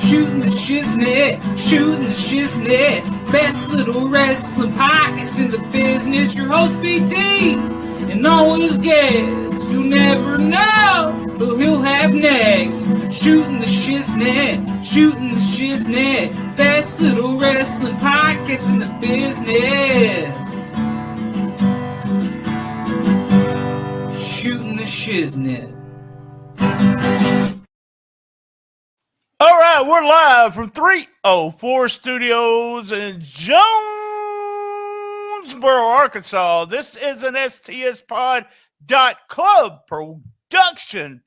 shooting the shiznit, shooting the shiznit. Best little wrestling podcast in the business. Your host BT and all his guests. You'll never know who he'll have next. Shooting the shiznit, shooting the shiznit. Best little wrestling podcast in the business. Shooting the shiznit. All right, we're live from 304 Studios in Jonesboro, Arkansas. This is an STSpod.club production.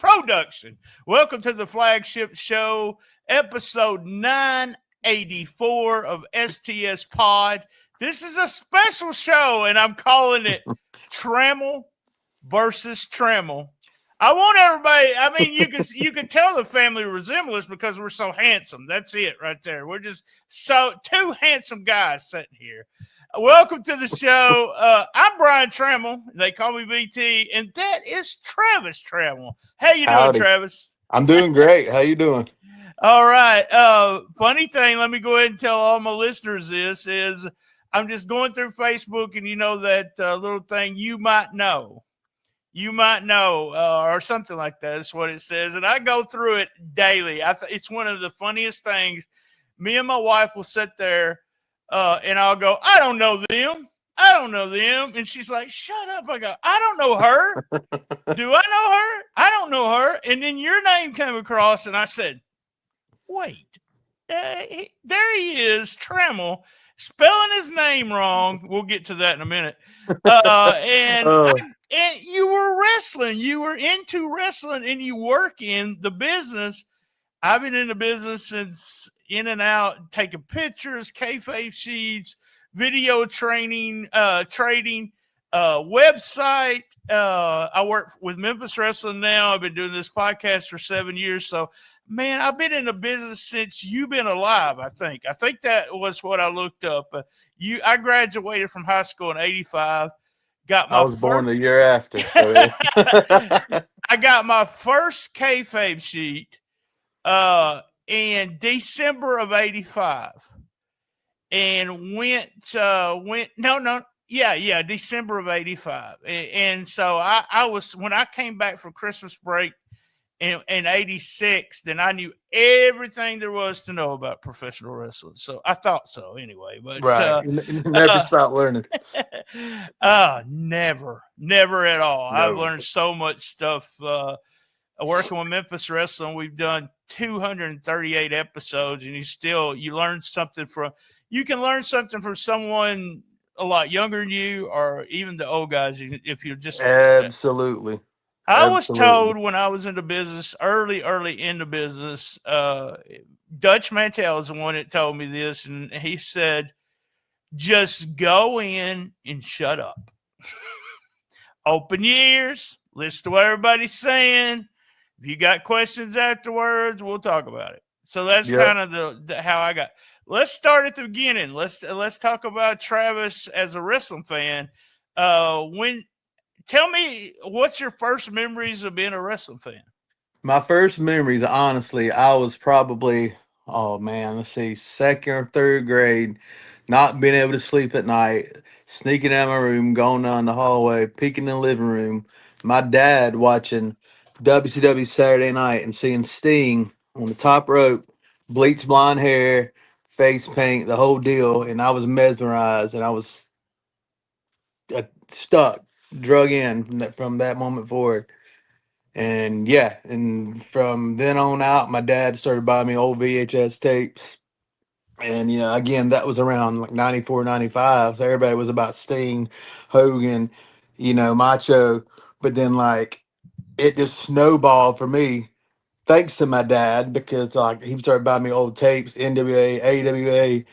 Welcome to the flagship show, episode 984 of STS Pod. This is a special show, and I'm calling it Trammell versus Trammell. I want everybody, I mean, you can tell the family resemblance because we're so handsome. That's it right there. We're just two handsome guys sitting here. Welcome to the show. I'm Brian Tramel. They call me BT, and that is Travis Trammell. How you doing, Travis? I'm doing great. How you doing? All right. Funny thing, let me go ahead and tell all my listeners this is I'm just going through Facebook, and you know that little thing you might know. Or something like that is what it says. And I go through it daily. It's one of the funniest things. Me and my wife will sit there and I'll go, I don't know them. And she's like, shut up. I go, I don't know her. Do I know her? I don't know her. And then your name came across and I said, wait, there he is, Trammell, spelling his name wrong. We'll get to that in a minute. And you were wrestling. You were into wrestling, and you work in the business. I've been in the business since in and out, taking pictures, kayfabe sheets, video training, trading, website. I work with Memphis Wrestling now. I've been doing this podcast for 7 years. So, man, I've been in the business since you've been alive, I think. I think that was what I looked up. I graduated from high school in 85. I was born the year after. So yeah. I got my first kayfabe sheet in December of 85. And December of 85. And so I was, when I came back from Christmas break in 86, then I knew everything there was to know about professional wrestling. So I thought so anyway. But right. Never stop learning. Never at all. No. I've learned so much stuff working with Memphis Wrestling. We've done 238 episodes, and you learn something you can learn something from someone a lot younger than you, or even the old guys if you're just absolutely. I was told when I was in the business, early in the business, Dutch Mantel is the one that told me this, and he said, just go in and shut up. Open your ears, listen to what everybody's saying. If you got questions afterwards, we'll talk about it. So that's kind of the how I got. Let's start at the beginning. Let's talk about Travis as a wrestling fan. Tell me, what's your first memories of being a wrestling fan? My first memories, honestly, I was probably, second or third grade, not being able to sleep at night, sneaking out of my room, going down the hallway, peeking in the living room. My dad watching WCW Saturday Night and seeing Sting on the top rope, bleach blonde hair, face paint, the whole deal. And I was mesmerized, and I was stuck. Drug in from that moment forward. And from then on out, my dad started buying me old VHS tapes. And, again, that was around like 94, 95. So everybody was about Sting, Hogan, Macho. But then, it just snowballed for me, thanks to my dad, because, he started buying me old tapes, NWA, AWA,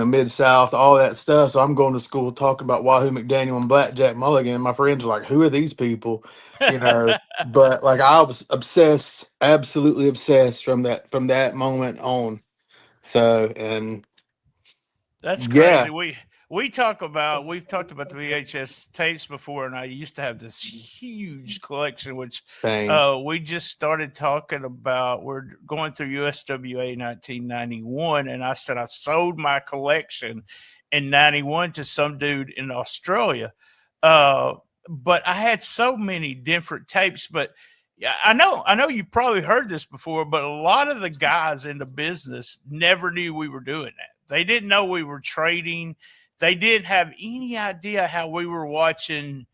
Mid-South, all that stuff. So I'm going to school talking about Wahoo McDaniel and Blackjack Mulligan. My friends are like, who are these people? But I was obsessed, absolutely obsessed from that moment on. So, and that's crazy. we've talked about the VHS tapes before, and I used to have this huge collection, which Same. we just started talking about. We're going through USWA 1991, and I said I sold my collection in 91 to some dude in Australia. But I had so many different tapes. But yeah, I know you probably heard this before, but a lot of the guys in the business never knew we were doing that. They didn't know we were trading. They didn't have any idea how we were watching,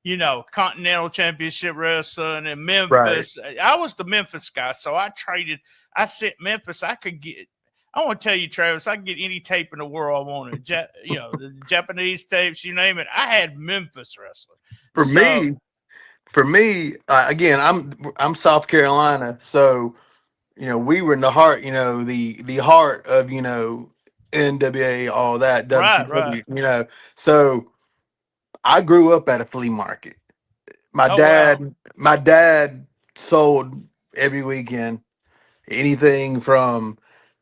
Continental Championship Wrestling in Memphis. Right. I was the Memphis guy, so I traded. I sent Memphis. I want to tell you, Travis, I could get any tape in the world I wanted. The Japanese tapes, you name it. I had Memphis wrestling. For me, again, I'm South Carolina, so we were in the heart, the heart of NWA, all that, WCW, right. So I grew up at a flea market. My dad sold every weekend anything from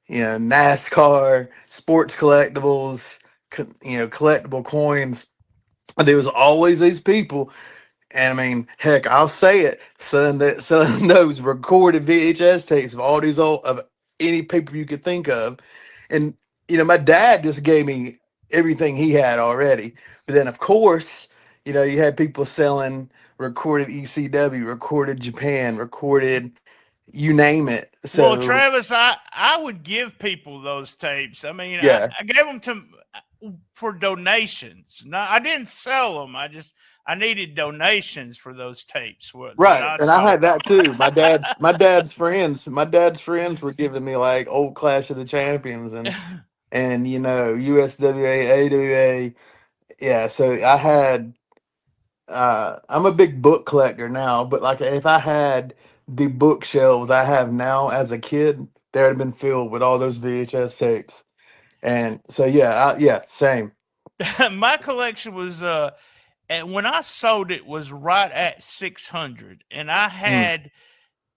NASCAR, sports collectibles, collectible coins. And there was always these people. And I mean, heck, I'll say it, selling those recorded VHS tapes of all these of any paper you could think of. And, my dad just gave me everything he had already. But then, of course, you had people selling recorded ECW, recorded Japan, recorded, you name it. So, well, Travis, I would give people those tapes. I mean, yeah. I gave them for donations. No, I didn't sell them. I needed donations for those tapes. Right. And I had that too. My dad's friends were giving me like old Clash of the Champions and USWA, AWA. Yeah. So I had, I'm a big book collector now, but like if I had the bookshelves I have now as a kid, they would have been filled with all those VHS tapes. And so, same. My collection was, and when I sold it was right at 600, and I had,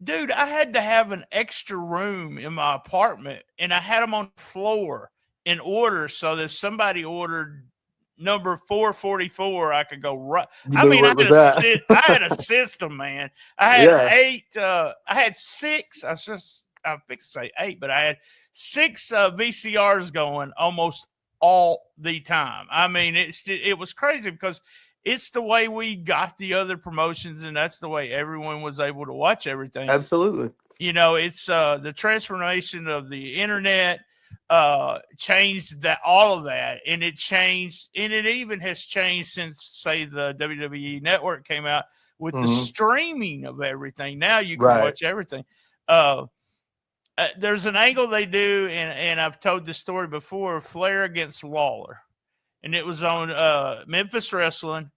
dude, I had to have an extra room in my apartment, and I had them on the floor in order so that if somebody ordered number 444, I could go right. I had a system, man. I had I had 6. I fixed to say 8, but I had 6 VCRs going almost all the time. I mean, it was crazy because it's the way we got the other promotions, and that's the way everyone was able to watch everything. Absolutely. It's the transformation of the internet changed all of that, and it changed, and it even has changed since, say, the WWE Network came out with the streaming of everything. Now you can watch everything. There's an angle they do, and I've told this story before, Flair against Lawler. And it was on Memphis Wrestling.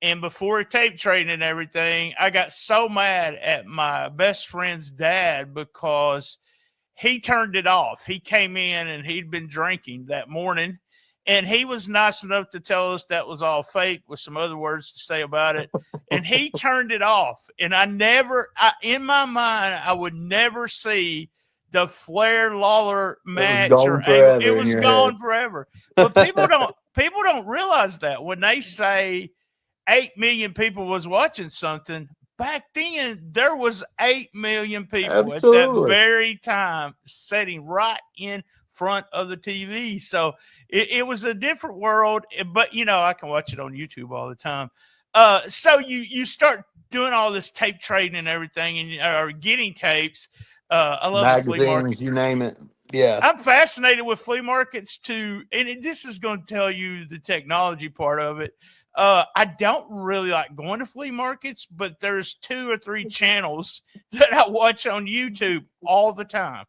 And before tape trading and everything, I got so mad at my best friend's dad because he turned it off. He came in and he'd been drinking that morning. And he was nice enough to tell us that was all fake with some other words to say about it. And he turned it off. And in my mind, I would never see the Flair Lawler match. It was gone forever. But people don't realize that when they say 8 million people was watching something. Back then, there was 8 million people at that very time sitting right in front of the TV. So it was a different world, but I can watch it on YouTube all the time. So you start doing all this tape trading and everything, and are getting tapes. I love magazines, the flea market. You name it. Yeah, I'm fascinated with flea markets too, and this is going to tell you the technology part of it. I don't really like going to flea markets, but there's 2 or 3 channels that I watch on YouTube all the time.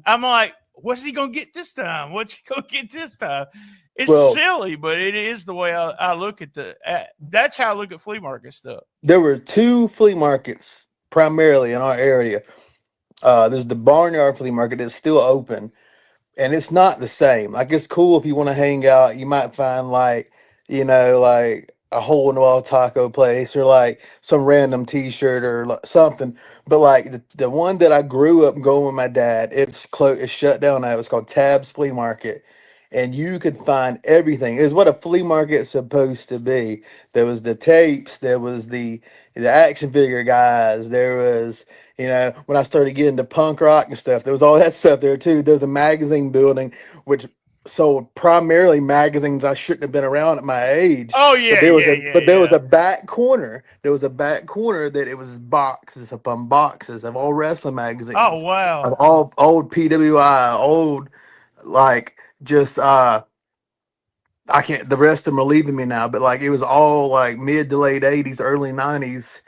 I'm like, what's he going to get this time? What's he going to get this time? It's silly, but it is the way I look at that's how I look at flea market stuff. There were 2 flea markets primarily in our area. There's the Barnyard Flea Market that's still open, and it's not the same. Like, it's cool if you want to hang out. You might find like a hole in the wall taco place or like some random T-shirt or something. But like the one that I grew up going with my dad, it's shut down now. It's called Tab's Flea Market, and you could find everything. It was what a flea market's supposed to be. There was the tapes, there was the action figure guys, there was, when I started getting into punk rock and stuff, there was all that stuff there too. There was a magazine building which sold primarily magazines I shouldn't have been around at my age. Oh But yeah, there was yeah, a yeah, but there was yeah. a back corner. There was a back corner that it was boxes upon boxes of all wrestling Oh magazines, of wow. all old PWI, old, like, just I can't, the rest of them are leaving me now, but like it was all like mid to late 80s, early 90s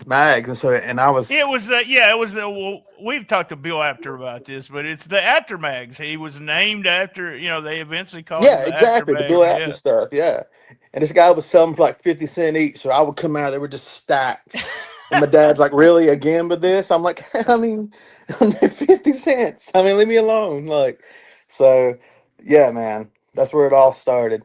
mags. And I was, It was the yeah, it was the well, we've talked to Bill Apter about this, but it's the Apter Mags. He was named after, they eventually called him yeah, the Apter exactly, the Bill Mags. Apter Yeah. stuff, yeah. And this guy was selling for like 50 cents each, so I would come out, they were just stacked. And my dad's like, really, again with this? I'm like, I mean, 50 cents. I mean, leave me alone. Like, so yeah, man, that's where it all started.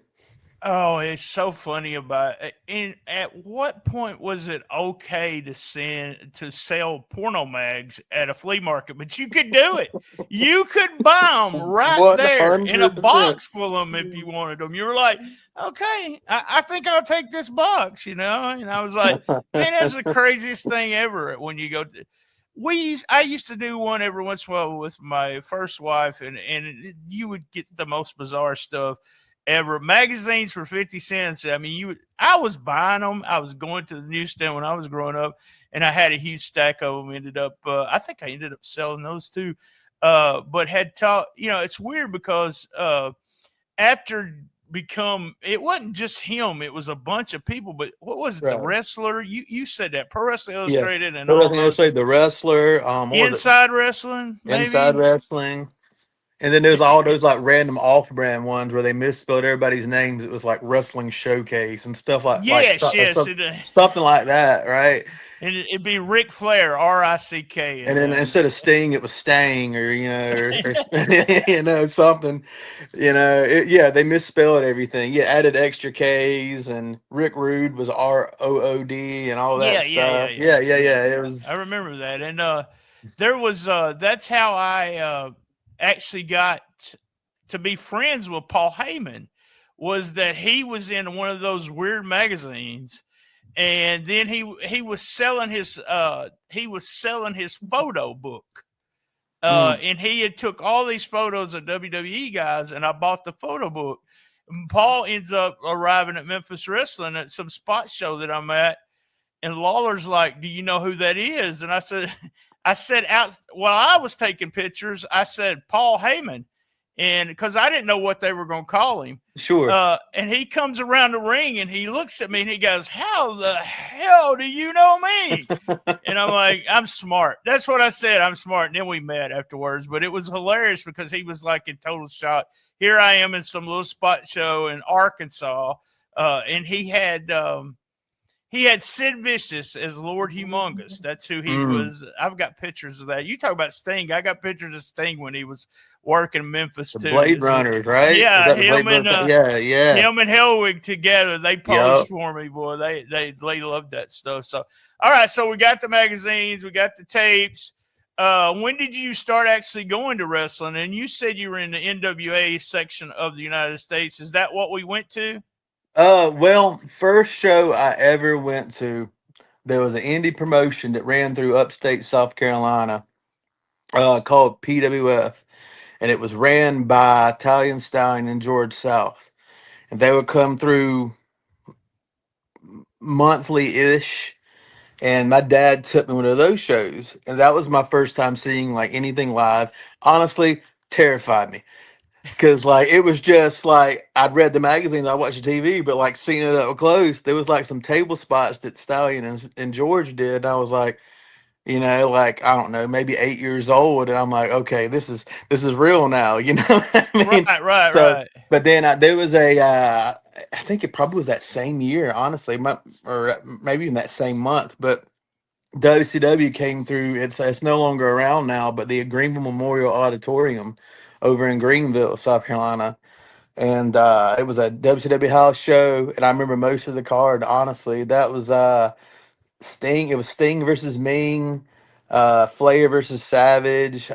Oh, it's so funny about it. And at what point was it okay to sell porno mags at a flea market? But you could do it. You could buy them right there in a 100%. box full of them if you wanted them. You were like, okay, I think I'll take this box, And I was like, man, that's the craziest thing ever. When you go, I used to do one every once in a while with my first wife, and you would get the most bizarre stuff ever. Magazines for 50 cents. I mean, I was buying them. I was going to the newsstand when I was growing up, and I had a huge stack of them. I think I ended up selling those too. But had taught, it's weird because after it wasn't just him, it was a bunch of people. But what was it? Right. The Wrestler? You said that Pro Wrestling Yeah. Illustrated and Pro all Wrestling those. Illustrated, the Wrestler, what was it? Inside Wrestling, maybe? Inside Wrestling. And then there's all those like random off-brand ones where they misspelled everybody's names. It was like Wrestling Showcase and stuff Yes, something like that, right? And it'd be Ric Flair, R-I-C-K. And then instead of Sting, it was Stang, or or something. Yeah, they misspelled everything. Yeah, added extra K's, and Rick Rude was ROOD and all that stuff. Yeah. It was. I remember that, and there was that's how I actually got to be friends with Paul Heyman. Was that he was in one of those weird magazines. And then he was selling his photo book, and he had took all these photos of WWE guys, and I bought the photo book. And Paul ends up arriving at Memphis Wrestling at some spot show that I'm at, and Lawler's like, "Do you know who that is?" And I said while I was taking pictures, I said Paul Heyman. And because I didn't know what they were going to call him. Sure. And he comes around the ring and he looks at me and he goes, "How the hell do you know me?" And I'm like, "I'm smart." That's what I said. I'm smart. And then we met afterwards. But it was hilarious because he was like in total shock. Here I am in some little spot show in Arkansas. And he had Sid Vicious as Lord Humongous. That's who he was. I've got pictures of that. You talk about Sting. I got pictures of Sting when he was working Memphis too. Blade Runners, right? Yeah, him and him and Hellwig together. They posed for me, boy. They loved that stuff. So, all right. So we got the magazines, we got the tapes. When did you start actually going to wrestling? And you said you were in the NWA section of the United States. Is that what we went to? Well, first show I ever went to, there was an indie promotion that ran through upstate South Carolina, called PWF, and it was ran by Italian Stallion and George South, and they would come through monthly-ish, and my dad took me to one of those shows, and that was my first time seeing like anything live. Honestly, terrified me. Because like it was just like I'd read the magazines, I watched the TV, but like seeing it up close, there was like some table spots that Stallion and George did. And I was like, like I don't know, maybe 8 years old, and I'm like, okay, this is real now, what I mean? Right. But then there was I think it probably was that same year, honestly, or maybe even that same month, but WCW came through. It's no longer around now, but the Greenville Memorial Auditorium over in Greenville, South Carolina. And it was a WCW house show. And I remember most of the card, honestly. That was Sting. It was Sting versus Ming. Flair versus Savage.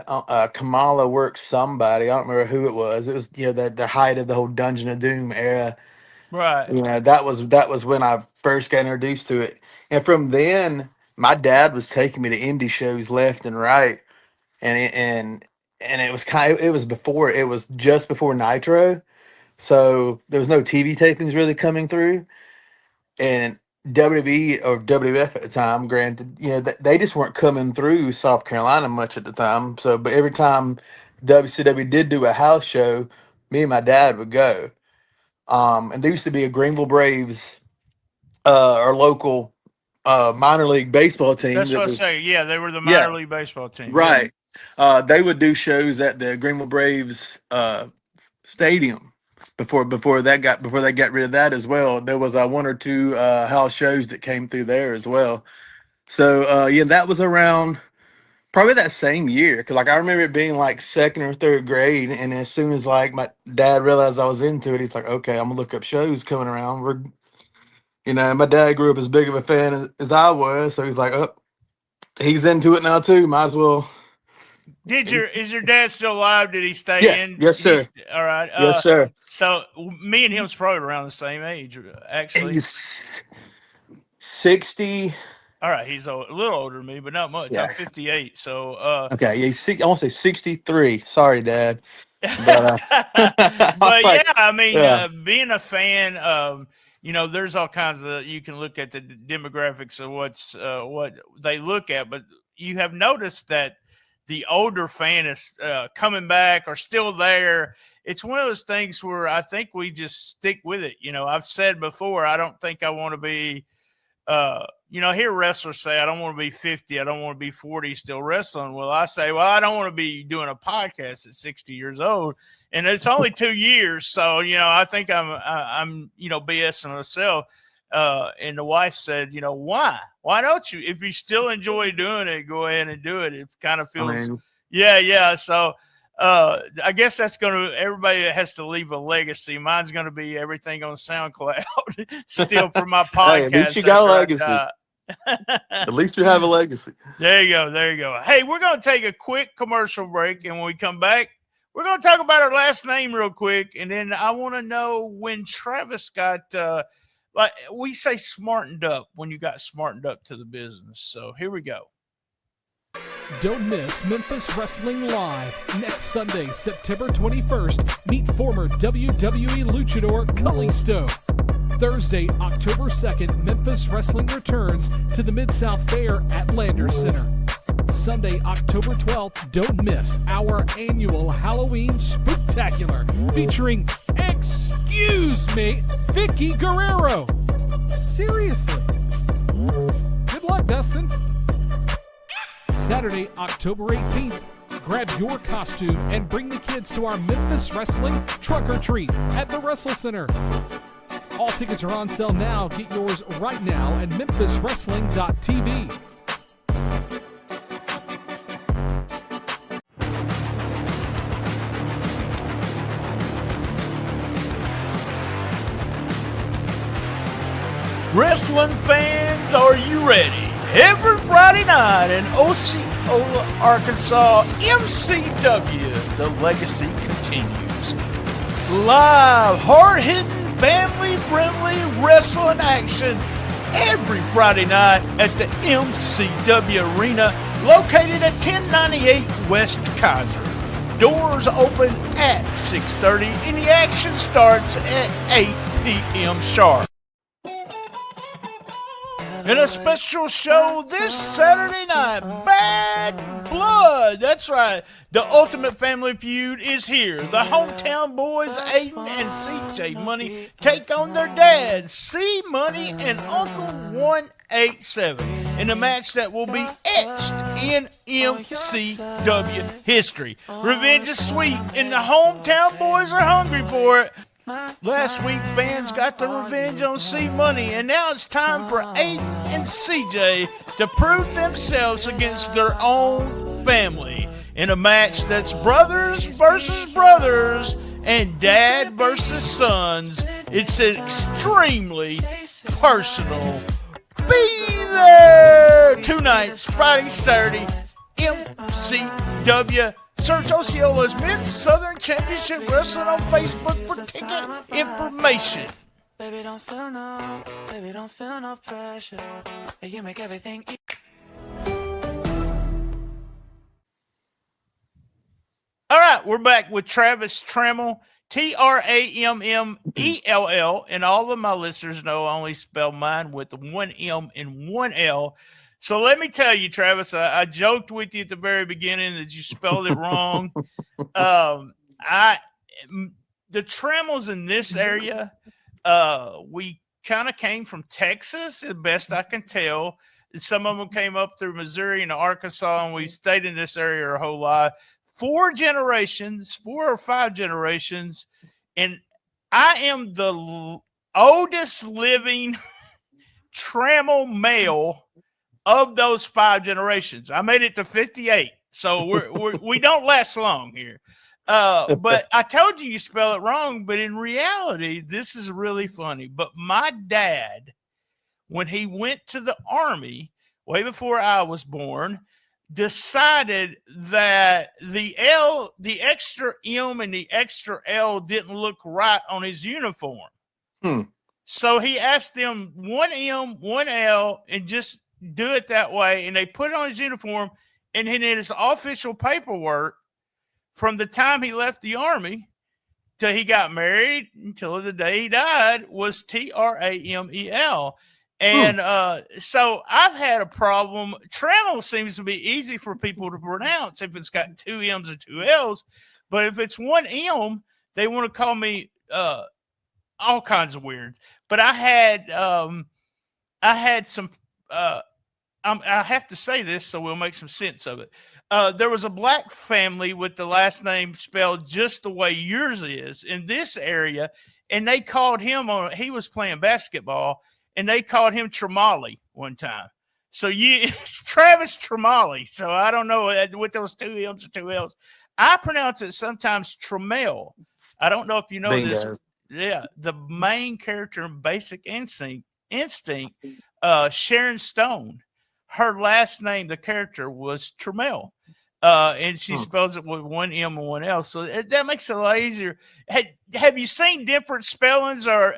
Kamala worked somebody. I don't remember who it was. It was the height of the whole Dungeon of Doom era. Right. That was when I first got introduced to it, and from then my dad was taking me to indie shows left and right, and it was it was just before Nitro, so there was no TV tapings really coming through, and WWE or WWF at the time, granted, they just weren't coming through South Carolina much at the time. So, but every time WCW did do a house show, me and my dad would go. And there used to be a Greenville Braves, our local minor league baseball team. That's what I say. Yeah, they were the minor league baseball team. Right. They would do shows at the Greenville Braves stadium before they got rid of that as well. There was one or two house shows that came through there as well. So that was around probably that same year, because I remember it being like second or third grade, and as soon as my dad realized I was into it, he's like, okay, I'm gonna look up shows coming around. My dad grew up as big of a fan as I was, so he's like, oh, he's into it now too, might as well. Is your dad still alive? Did he stay in? Yes, sir. All right. Yes, sir. So me and him's probably around the same age, actually. He's 60. All right, he's a little older than me, but not much. Yeah. I'm 58, so okay, yeah, I want to say 63. Sorry, Dad. But, I mean, being a fan of, there's all kinds of, you can look at the demographics of what they look at, but you have noticed that the older fan is coming back or still there. It's one of those things where I think we just stick with it. I've said before, I don't think I want to be, I hear wrestlers say, I don't want to be 50. I don't want to be 40 still wrestling. Well, I say, I don't want to be doing a podcast at 60 years old. And it's only 2 years. So, I think I'm BSing myself. And the wife said, why? Why don't you? If you still enjoy doing it, go ahead and do it. It kind of feels, yeah. So, I guess that's everybody has to leave a legacy. Mine's going to be everything on SoundCloud still for my podcast. Hey, at least you got a legacy. At least you have a legacy. There you go. Hey, we're going to take a quick commercial break. And when we come back, we're going to talk about our last name real quick. And then I want to know when Travis got, like we say, smartened up, when you got smartened up to the business. So here we go. Don't miss Memphis Wrestling Live next Sunday, September 21st. Meet former WWE luchador Kalisto. Thursday, October 2nd, Memphis Wrestling returns to the Mid-South Fair at Landers Center. Sunday, October 12th, don't miss our annual Halloween Spooktacular featuring, excuse me, Vicky Guerrero. Seriously. Good luck, Dustin. Saturday, October 18th, grab your costume and bring the kids to our Memphis Wrestling Truck or Treat at the Wrestle Center. All tickets are on sale now. Get yours right now at memphiswrestling.tv. Wrestling fans, are you ready? Every Friday night in Osceola, Arkansas, MCW, the legacy continues. Live, hard-hitting, family-friendly wrestling action every Friday night at the MCW Arena, located at 1098 West Kaiser. Doors open at 6:30 and the action starts at 8 p.m. sharp. In a special show this Saturday night, Bad Blood. That's right. The Ultimate Family Feud is here. The hometown boys, Aiden and CJ Money, take on their dads, C Money and Uncle 187, in a match that will be etched in MCW history. Revenge is sweet, and the hometown boys are hungry for it. Last week, fans got the revenge on C Money, and now it's time for Aiden and CJ to prove themselves against their own family in a match that's brothers versus brothers and dad versus sons. It's extremely personal. Be there! 2 nights, Friday, Saturday, MCW. Search Osceola's Men's Southern Championship Wrestling on Facebook for ticket information. Baby, don't feel no pressure. You make everything All right, we're back with Travis Trammell, Trammell, and all of my listeners know I only spell mine with one M and one L. So let me tell you, Travis, I joked with you at the very beginning that you spelled it wrong. The Trammells in this area, we kind of came from Texas, as best I can tell. Some of them came up through Missouri and Arkansas, and we stayed in this area our whole life. 4 or 5 generations, and I am the oldest living Trammell male of those 5 generations. I made it to 58, so we don't last long here. But I told you spell it wrong, but in reality, this is really funny. But my dad, when he went to the Army way before I was born, decided that the extra M and the extra L didn't look right on his uniform. So he asked them 1 M, 1 L, and just do it that way. And they put it on his uniform, and then in his official paperwork, from the time he left the Army till he got married until the day he died, was Trammel. And so I've had a problem. Trammell seems to be easy for people to pronounce if it's got 2 M's and 2 L's. But if it's 1 M, they want to call me all kinds of weird. But I had some I have to say this so we'll make some sense of it. There was a black family with the last name spelled just the way yours is in this area, and they called him he was playing basketball, and they called him Trammell one time. So it's Travis Trammell. So I don't know with those 2 M's and 2 L's. I pronounce it sometimes Trammell. I don't know if you know this. Yeah, the main character in Basic Instinct, Sharon Stone, her last name, the character, was Trammell. And she spells it with 1 M and 1 L. So that makes it a lot easier. Have you seen different spellings, or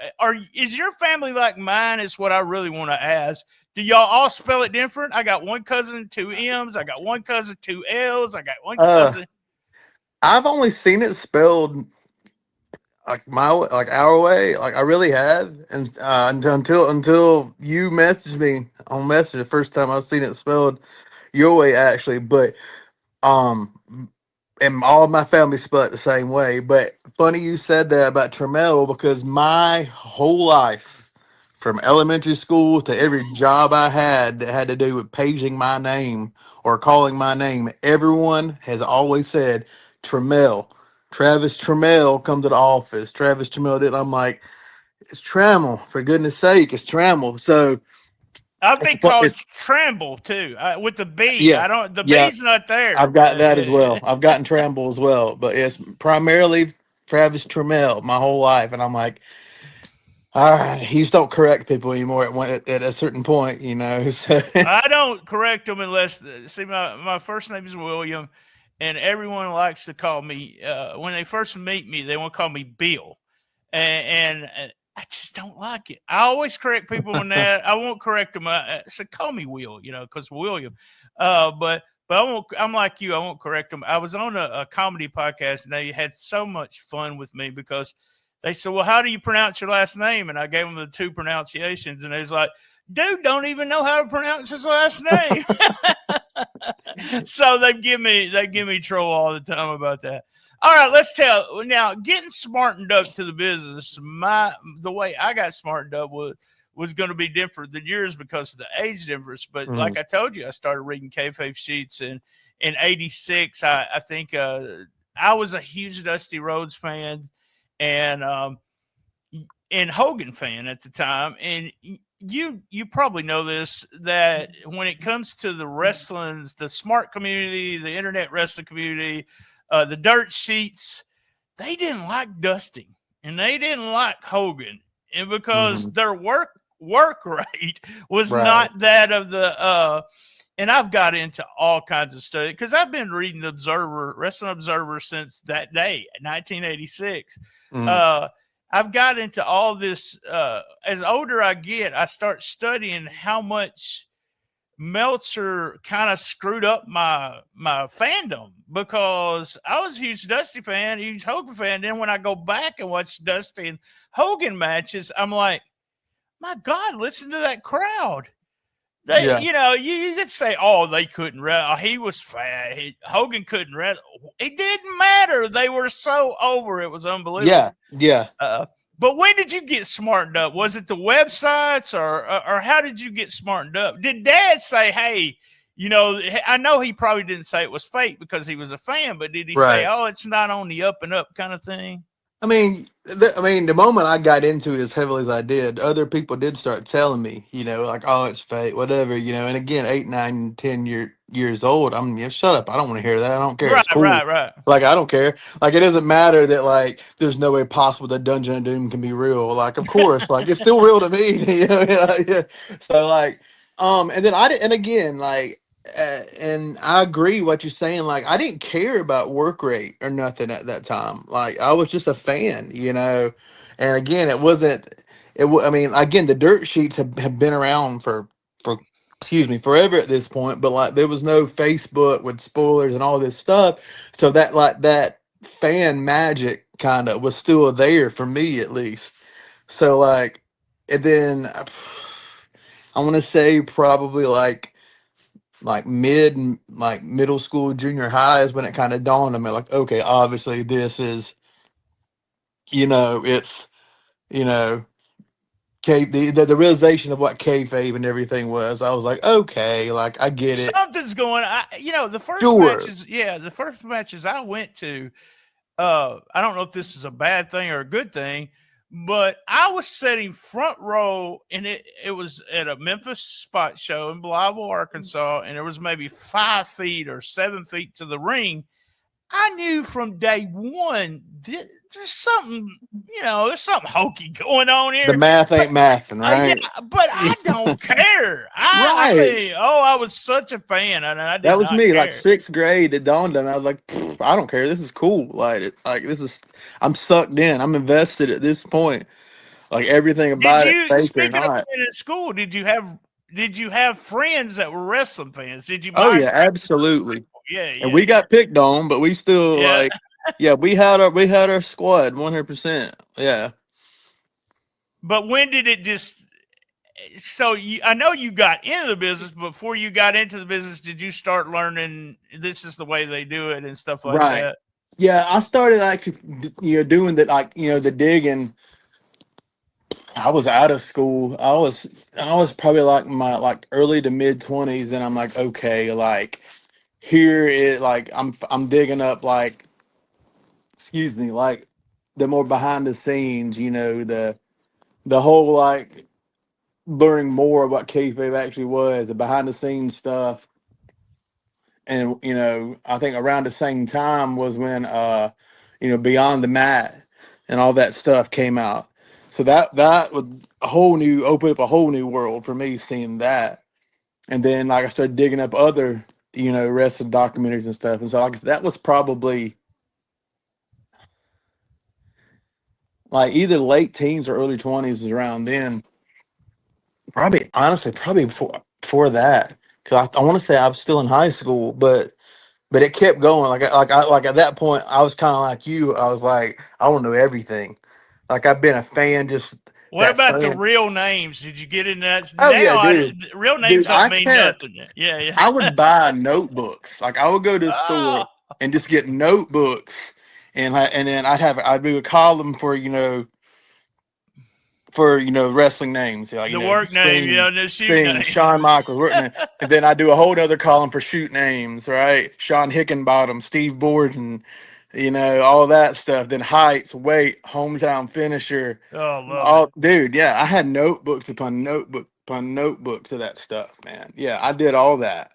is your family like mine is what I really want to ask. Do y'all all spell it different? I got 1 cousin, 2 M's. I got 1 cousin, 2 L's. I got 1 cousin. I've only seen it spelled like our way. Like I really have. And until you messaged me on Messenger the first time I've seen it spelled your way, actually. But and all of my family spell it the same way. But funny you said that about Trammell, because my whole life, from elementary school to every job I had that had to do with paging my name or calling my name, everyone has always said Trammell. Travis Trammell, come to the office. Travis Trammell did. I'm like, it's Trammell, for goodness sake, it's Trammell. So I've been called Tramble too, with the B. Yes, B's not there. I've got that as well. I've gotten Tramble as well, but it's primarily Travis Trammell my whole life, and I'm like, all right, you just don't correct people anymore at a certain point, you know. So. I don't correct them unless my first name is William, and everyone likes to call me when they first meet me, they want to call me Bill, and I just don't like it. I always correct people on that. I won't correct them. So call me Will, because William. But I won't. I'm like you. I won't correct them. I was on a comedy podcast, and they had so much fun with me because they said, "Well, how do you pronounce your last name?" And I gave them the 2 pronunciations, and they was like, "Dude, don't even know how to pronounce his last name." So they give me trouble all the time about that. All right, let's tell now. Getting smartened up to the business, the way I got smartened up was going to be different than yours because of the age difference. But like I told you, I started reading kayfabe sheets in '86. I think I was a huge Dusty Rhodes fan and Hogan fan at the time. And you probably know this, that when it comes to the wrestling, the smart community, the internet wrestling community, the dirt sheets, they didn't like Dusty and they didn't like Hogan, and because their work rate was not that of the and I've got into all kinds of stuff because I've been reading the Observer, Wrestling Observer since that day, 1986. I've got into all this. As older I get, I start studying how much Meltzer kind of screwed up my fandom, because I was a huge Dusty fan, a huge Hogan fan. Then when I go back and watch Dusty and Hogan matches, I'm like, my God, listen to that crowd. They, you could say, oh, they couldn't wrestle. He was fat. Hogan couldn't wrestle. It didn't matter. They were so over. It was unbelievable. Yeah. But when did you get smartened up? Was it the websites, or how did you get smartened up? Did Dad say, hey, I know he probably didn't say it was fake because he was a fan, but did he say, oh, it's not on the up and up kind of thing? I mean, the moment I got into it as heavily as I did, other people did start telling me, like, oh, it's fake, whatever, and again, 8, 9, 10 years old, I'm shut up. I don't want to hear that. I don't care. It's cool. Right. Like, I don't care. Like, it doesn't matter that, like, there's no way possible that Dungeon of Doom can be real. Like, of course, like, it's still real to me, yeah. So, like, and then and again, like, and I agree what you're saying. Like, I didn't care about work rate or nothing at that time. Like, I was just a fan, And again, it wasn't. I mean, again, the dirt sheets have been around for forever at this point. But like, there was no Facebook with spoilers and all this stuff. So that fan magic kind of was still there for me, at least. So like, and then I want to say probably like middle school, junior high is when it kind of dawned on me, like, okay, obviously this is, it's, the realization of what kayfabe and everything was. I was like, okay, like, I get it. Something's going. The first matches I went to, I don't know if this is a bad thing or a good thing, but I was sitting front row, and it was at a Memphis spot show in Blytheville, Arkansas, and there was maybe 5 feet or 7 feet to the ring. I knew from day one, there's something, there's something hokey going on here. The math ain't mathing, right? Yeah, but I don't care. I was such a fan, and I did that was not me. care. Like 6th grade, it dawned on me. I was like, I don't care. This is cool. Like this is. I'm sucked in. I'm invested at this point. Like, everything about it, fake or speaking of not. being in school, did you have friends that were wrestling fans? Did you? Oh yeah, absolutely. Yeah. And we got picked on, but we still we had our squad 100%. Yeah. But when did it just? So I know you got into the business. Before you got into the business, did you start learning this is the way they do it and stuff like that? Yeah, I started actually, doing that, like, the digging. I was out of school. I was probably like my early to mid 20s, and I'm like, okay, like, here it, like, I'm digging up, like, like, the more behind the scenes, the whole, like, learning more of what kayfabe actually was, the behind the scenes stuff. And I think around the same time was when Beyond the Mat and all that stuff came out. So that was opened up a whole new world for me, seeing that. And then, like, I started digging up other wrestling documentaries and stuff. And so, like, that was probably like either late teens or early 20s is around then. Probably before that, because I want to say I was still in high school, but it kept going. Like at that point, I was kind of like you. I was like, I want to know everything. Like, I've been a fan. Just what about the real names? Did you get in that? Oh yeah, dude. Real names don't mean nothing. Yeah. I would buy notebooks. Like, I would go to the store and just get notebooks, and then I'd do a column for wrestling names, like, the work name, the shoot name. Shawn Michaels, and then I do a whole other column for shoot names, right? Sean Hickenbottom, Steve Borden, all that stuff. Then heights, weight, hometown finisher. Dude, yeah, I had notebooks upon notebook upon notebooks of that stuff, man. Yeah, I did all that.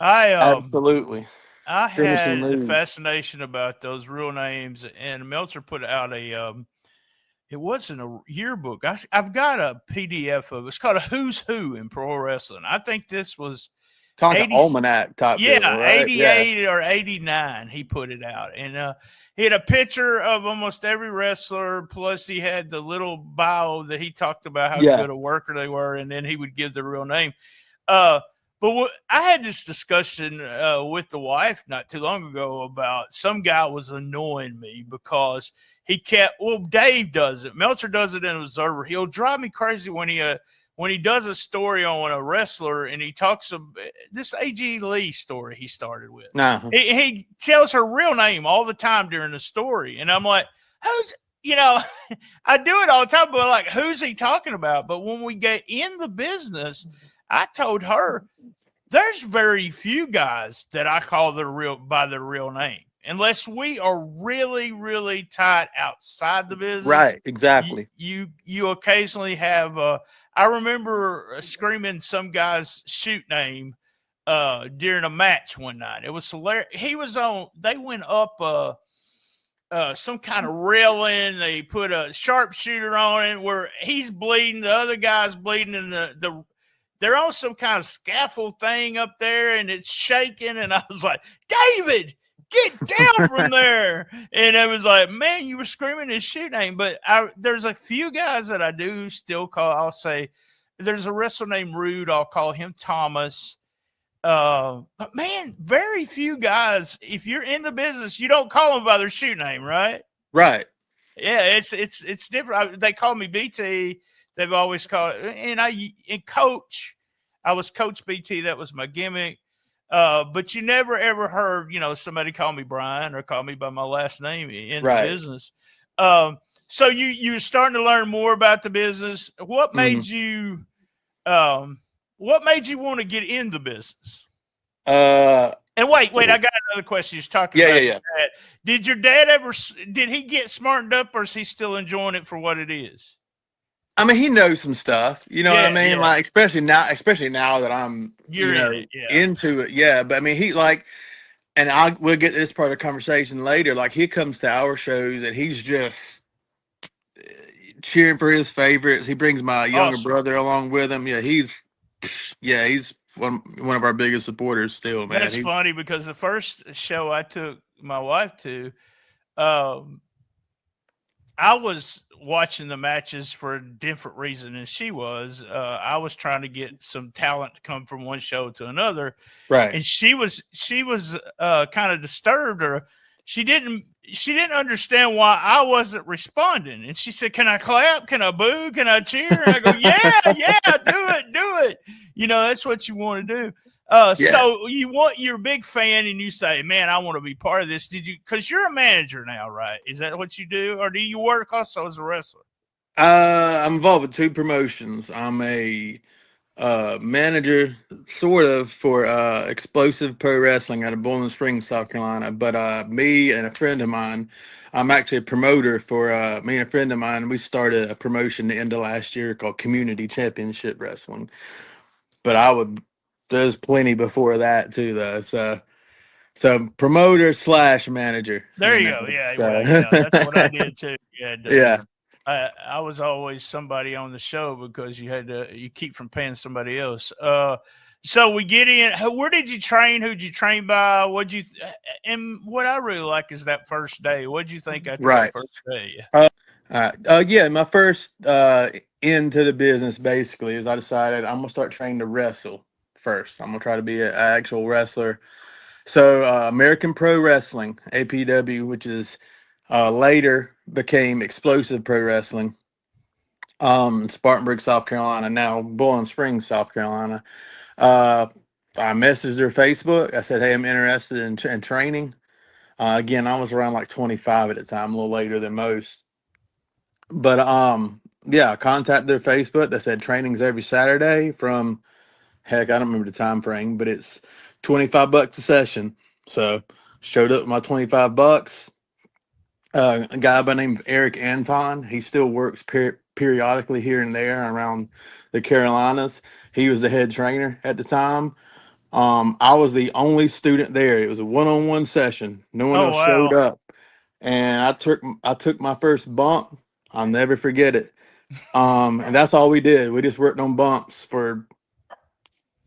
Absolutely. I had a fascination about those real names, and Meltzer put out it wasn't a yearbook. I've got a PDF of it. It's called a Who's Who in Pro Wrestling. I think this was kind of like 80 an almanac type deal, yeah, right? Yeah. 88 or 89, he put it out. And he had a picture of almost every wrestler, plus he had the little bio that he talked about how Yeah. good a worker they were, and then he would give the real name. But I had this discussion with the wife not too long ago about some guy was annoying me because he kept, well, Dave does it. Meltzer does it in Observer. He'll drive me crazy when he does a story on a wrestler and he talks about this A.G. Lee story he started with. Uh-huh. He tells her real name all the time during the story. And I'm like, who's, I do it all the time, but like, who's he talking about? But when we get in the business, I told her there's very few guys that I call by their real name, unless we are really, really tight outside the business. Right, exactly. You occasionally have. I remember screaming some guy's shoot name during a match one night. It was hilarious. He was on. They went up some kind of railing. They put a sharpshooter on it where he's bleeding, the other guy's bleeding, and they're on some kind of scaffold thing up there, and it's shaking. And I was like, David, get down from there. And it was like, man, you were screaming his shoot name. But there's a few guys that I do still call. I'll say there's a wrestler named Rude. I'll call him Thomas. But man, very few guys, if you're in the business, you don't call them by their shoot name, right? Right. Yeah, it's different. They call me BT. They've always called it, and Coach. I was Coach BT. That was my gimmick. But you never ever heard, somebody call me Brian or call me by my last name in the business. So you're starting to learn more about the business. What made you? What made you want to get in the business? And wait, I got another question. You're talking about your dad. Did your dad did he get smartened up, or is he still enjoying it for what it is? I mean, he knows some stuff, what I mean? Yeah. Like, especially now that I'm, into it. Yeah. But I mean, we'll get to this part of the conversation later. Like, he comes to our shows and he's just cheering for his favorites. He brings my younger brother along with him. Yeah. He's one of our biggest supporters still, man. That's funny because the first show I took my wife to, I was watching the matches for a different reason than she was. I was trying to get some talent to come from one show to another. Right. And she was kind of disturbed, or she didn't understand why I wasn't responding. And she said, "Can I clap? Can I boo? Can I cheer?" And I go, yeah, do it. That's what you want to do. So you're a big fan and you say, man, I want to be part of this. Because you're a manager now, right? Is that what you do? Or do you work also as a wrestler? I'm involved with two promotions. I'm a manager sort of for Explosive Pro Wrestling out of Bowling Springs, South Carolina. But me and a friend of mine, I'm actually a promoter for me and a friend of mine. We started a promotion the end of last year called Community Championship Wrestling. But there's plenty before that too, though. So promoter / manager. There you go. Yeah, that's what I did too. Yeah. I was always somebody on the show because you keep from paying somebody else. So we get in. Where did you train? Who'd you train by? And what I really like is that first day. What'd you think after that first day? My first into the business basically is I decided I'm gonna start training to wrestle first. I'm gonna try to be an actual wrestler. So American Pro Wrestling, APW, which is later became Explosive Pro Wrestling, Spartanburg, South Carolina, now Bowling Springs, South Carolina. I messaged their Facebook. I said, hey, I'm interested in training. Again, I was around like 25 at the time, a little later than most. But I contacted their Facebook. They said training's every Saturday from, heck, I don't remember the time frame, but it's $25 a session. So showed up with my $25. A guy by the name of Eric Anton, he still works periodically here and there around the Carolinas. He was the head trainer at the time. I was the only student there. It was a one-on-one session. No one else showed up. And I took my first bump. I'll never forget it. And that's all we did. We just worked on bumps for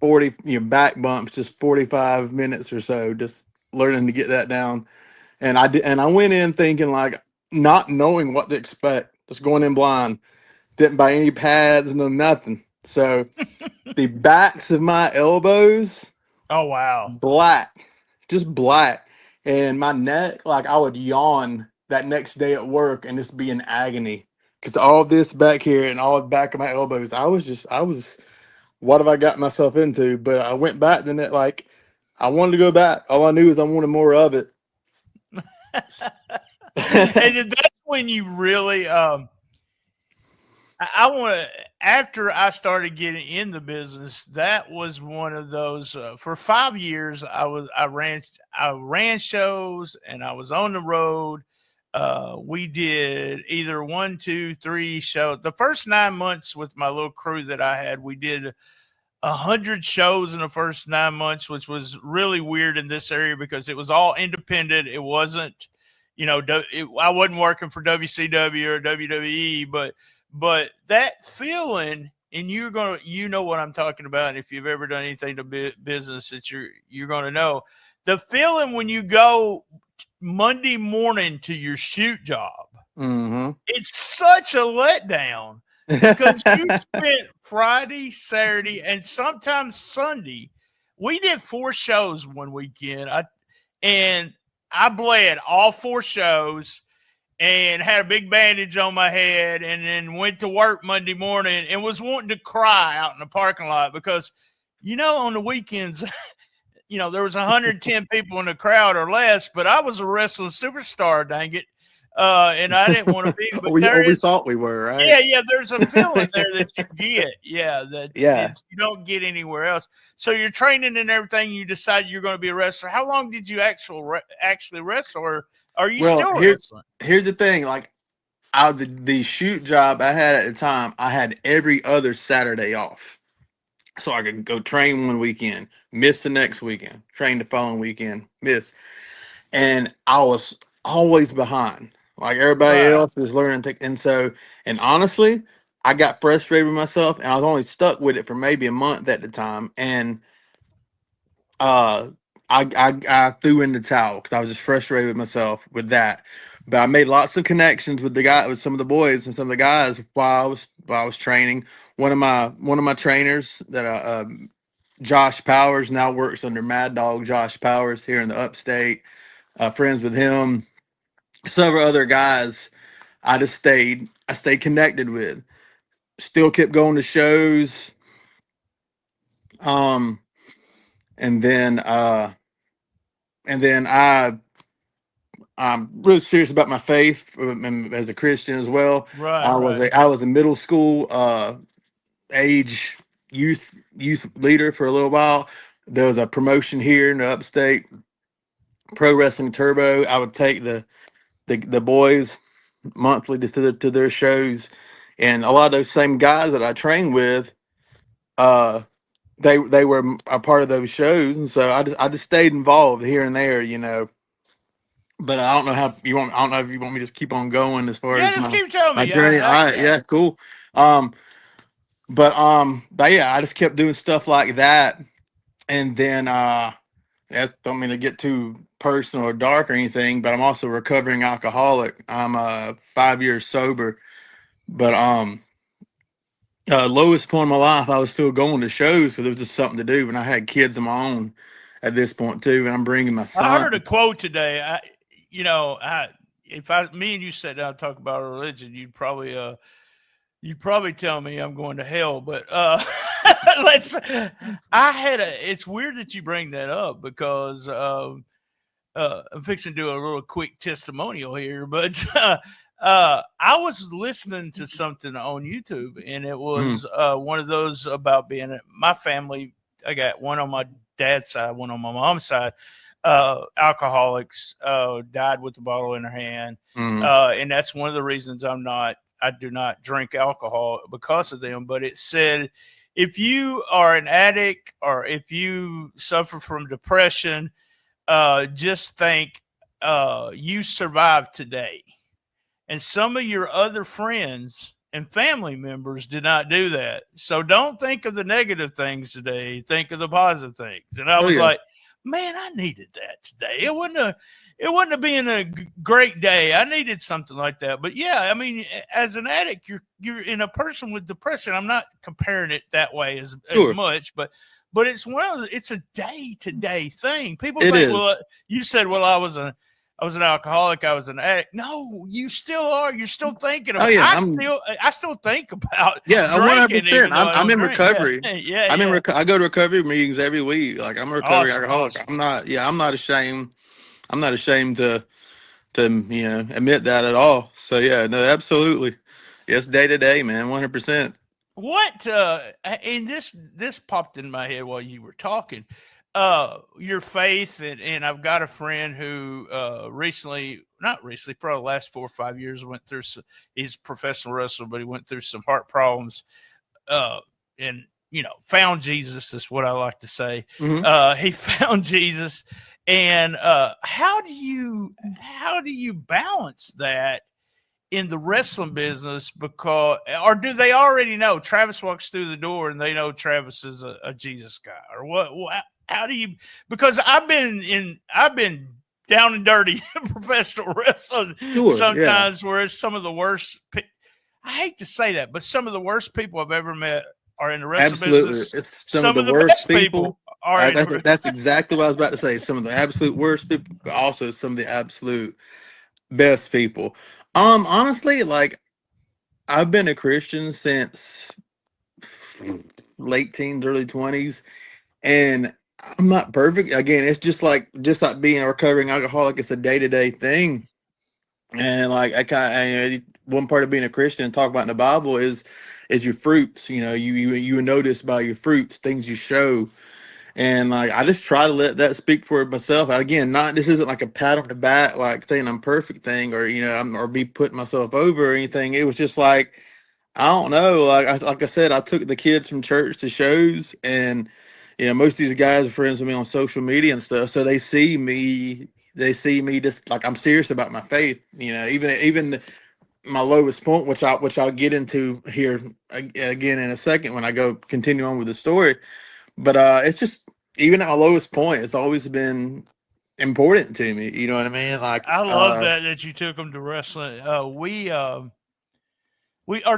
40, back bumps, just 45 minutes or so, just learning to get that down. And I did, and I went in thinking like not knowing what to expect, just going in blind. Didn't buy any pads, no nothing. So the backs of my elbows, Oh, wow. black, just black. And my neck, like I would yawn that next day at work and just be in agony. Because all this back here and all the back of my elbows, I was, what have I got myself into? But I went back, then it like, I wanted to go back. All I knew is I wanted more of it. And that's when you really, I want to, after I started getting in the business, that was one of those, for 5 years, I ran shows and I was on the road. We did either 1, 2, 3 shows. The first 9 months with my little crew that I had, we did 100 shows in the first 9 months, which was really weird in this area because it was all independent. It wasn't, I wasn't working for WCW or WWE, but that feeling, and you know what I'm talking about. And if you've ever done anything to business, that you're going to know the feeling when you go Monday morning to your shoot job. Mm-hmm. It's such a letdown because you spent Friday, Saturday, and sometimes Sunday. We did 4 shows one weekend. I bled all 4 shows and had a big bandage on my head, and then went to work Monday morning and was wanting to cry out in the parking lot because, on the weekends, there was 110 people in the crowd or less, but I was a wrestling superstar, dang it. And I didn't want to be, but we thought we were, right? Yeah. There's a feeling there that you get. Yeah. You don't get anywhere else. So you're training and everything. You decide you're going to be a wrestler. How long did you actually wrestle, or are you still wrestling? Here's the thing. Like the shoot job I had at the time, I had every other Saturday off. So I could go train one weekend, miss the next weekend, train the following weekend, miss. And I was always behind. Like everybody else was learning. And honestly, I got frustrated with myself, and I was only stuck with it for maybe a month at the time. And I threw in the towel because I was just frustrated with myself with that. But I made lots of connections with some of the boys and some of the guys while I was training. One of my trainers that Josh Powers, now works under Mad Dog Josh Powers here in the upstate. Friends with him. Several other guys I stayed connected with. Still kept going to shows. And then I'm really serious about my faith as a Christian as well. Right. I was a middle school age youth leader for a little while. There was a promotion here in the upstate, Pro Wrestling Turbo. I would take the boys monthly to their shows, and a lot of those same guys that I trained with, they were a part of those shows, and so I just stayed involved here and there, But I don't know if you want me to just keep on going as far as just keep telling me. my journey. All right, yeah, cool. But yeah, I just kept doing stuff like that, and then don't mean to get too personal or dark or anything, but I'm also a recovering alcoholic. I'm 5 years sober, but lowest point in my life, I was still going to shows because it was just something to do. And I had kids of my own at this point too, and I'm bringing my son. I heard a quote today. If me and you sat down and talk about religion, you'd probably tell me I'm going to hell. But it's weird that you bring that up because I'm fixing to do a little quick testimonial here, but I was listening to something on YouTube, and it was one of those about being my family. I got one on my dad's side, one on my mom's side. Alcoholics died with the bottle in their hand, and that's one of the reasons I do not drink alcohol because of them. But it said, if you are an addict or if you suffer from depression, just think you survived today. And some of your other friends and family members did not do that. So don't think of the negative things today. Think of the positive things. And I was like, man, I needed that today. It wouldn't have been a great day. I needed something like that. But yeah, I mean, as an addict, you're in a person with depression. I'm not comparing it that way as much, but it's it's a day-to-day thing. People think, well, you said, well, I was an alcoholic, I was an addict. No, you still are. You're still thinking about I still think about 100%. I'm in recovery. Yeah. I go to recovery meetings every week. Like, I'm a recovery alcoholic. Awesome. I'm not ashamed. I'm not ashamed to admit that at all. So yeah, no, absolutely. Yes, day to day, man, 100%. What and this popped in my head while you were talking. Your faith, and I've got a friend who probably the last 4 or 5 years went through he's a professional wrestler, but he went through some heart problems and found Jesus is what I like to say. Mm-hmm. He found Jesus. And how do you balance that in the wrestling business? Or do they already know Travis walks through the door and they know Travis is a Jesus guy, or what? How do you? Because I've been down and dirty in professional wrestling sometimes, where it's some of the worst. I hate to say that, but some of the worst people I've ever met are in the wrestling business. It's some of the worst people. That's exactly what I was about to say. Some of the absolute worst people, but also some of the absolute best people. Honestly, like, I've been a Christian since late teens, early 20s, and I'm not perfect. Again, it's just like being a recovering alcoholic. It's a day-to-day thing, and like one part of being a Christian and talk about in the Bible is your fruits. You notice by your fruits things you show. And like, I just try to let that speak for myself. And again, this isn't like a pat on the back, like saying I'm perfect thing, or or be putting myself over or anything. It was just like, I don't know. Like I said, I took the kids from church to shows, and most of these guys are friends with me on social media and stuff. So they see me just like I'm serious about my faith. Even my lowest point, which I'll get into here again in a second when I continue on with the story. But it's just, even at my lowest point, it's always been important to me. You know what I mean? Like, I love that you took them to wrestling. Our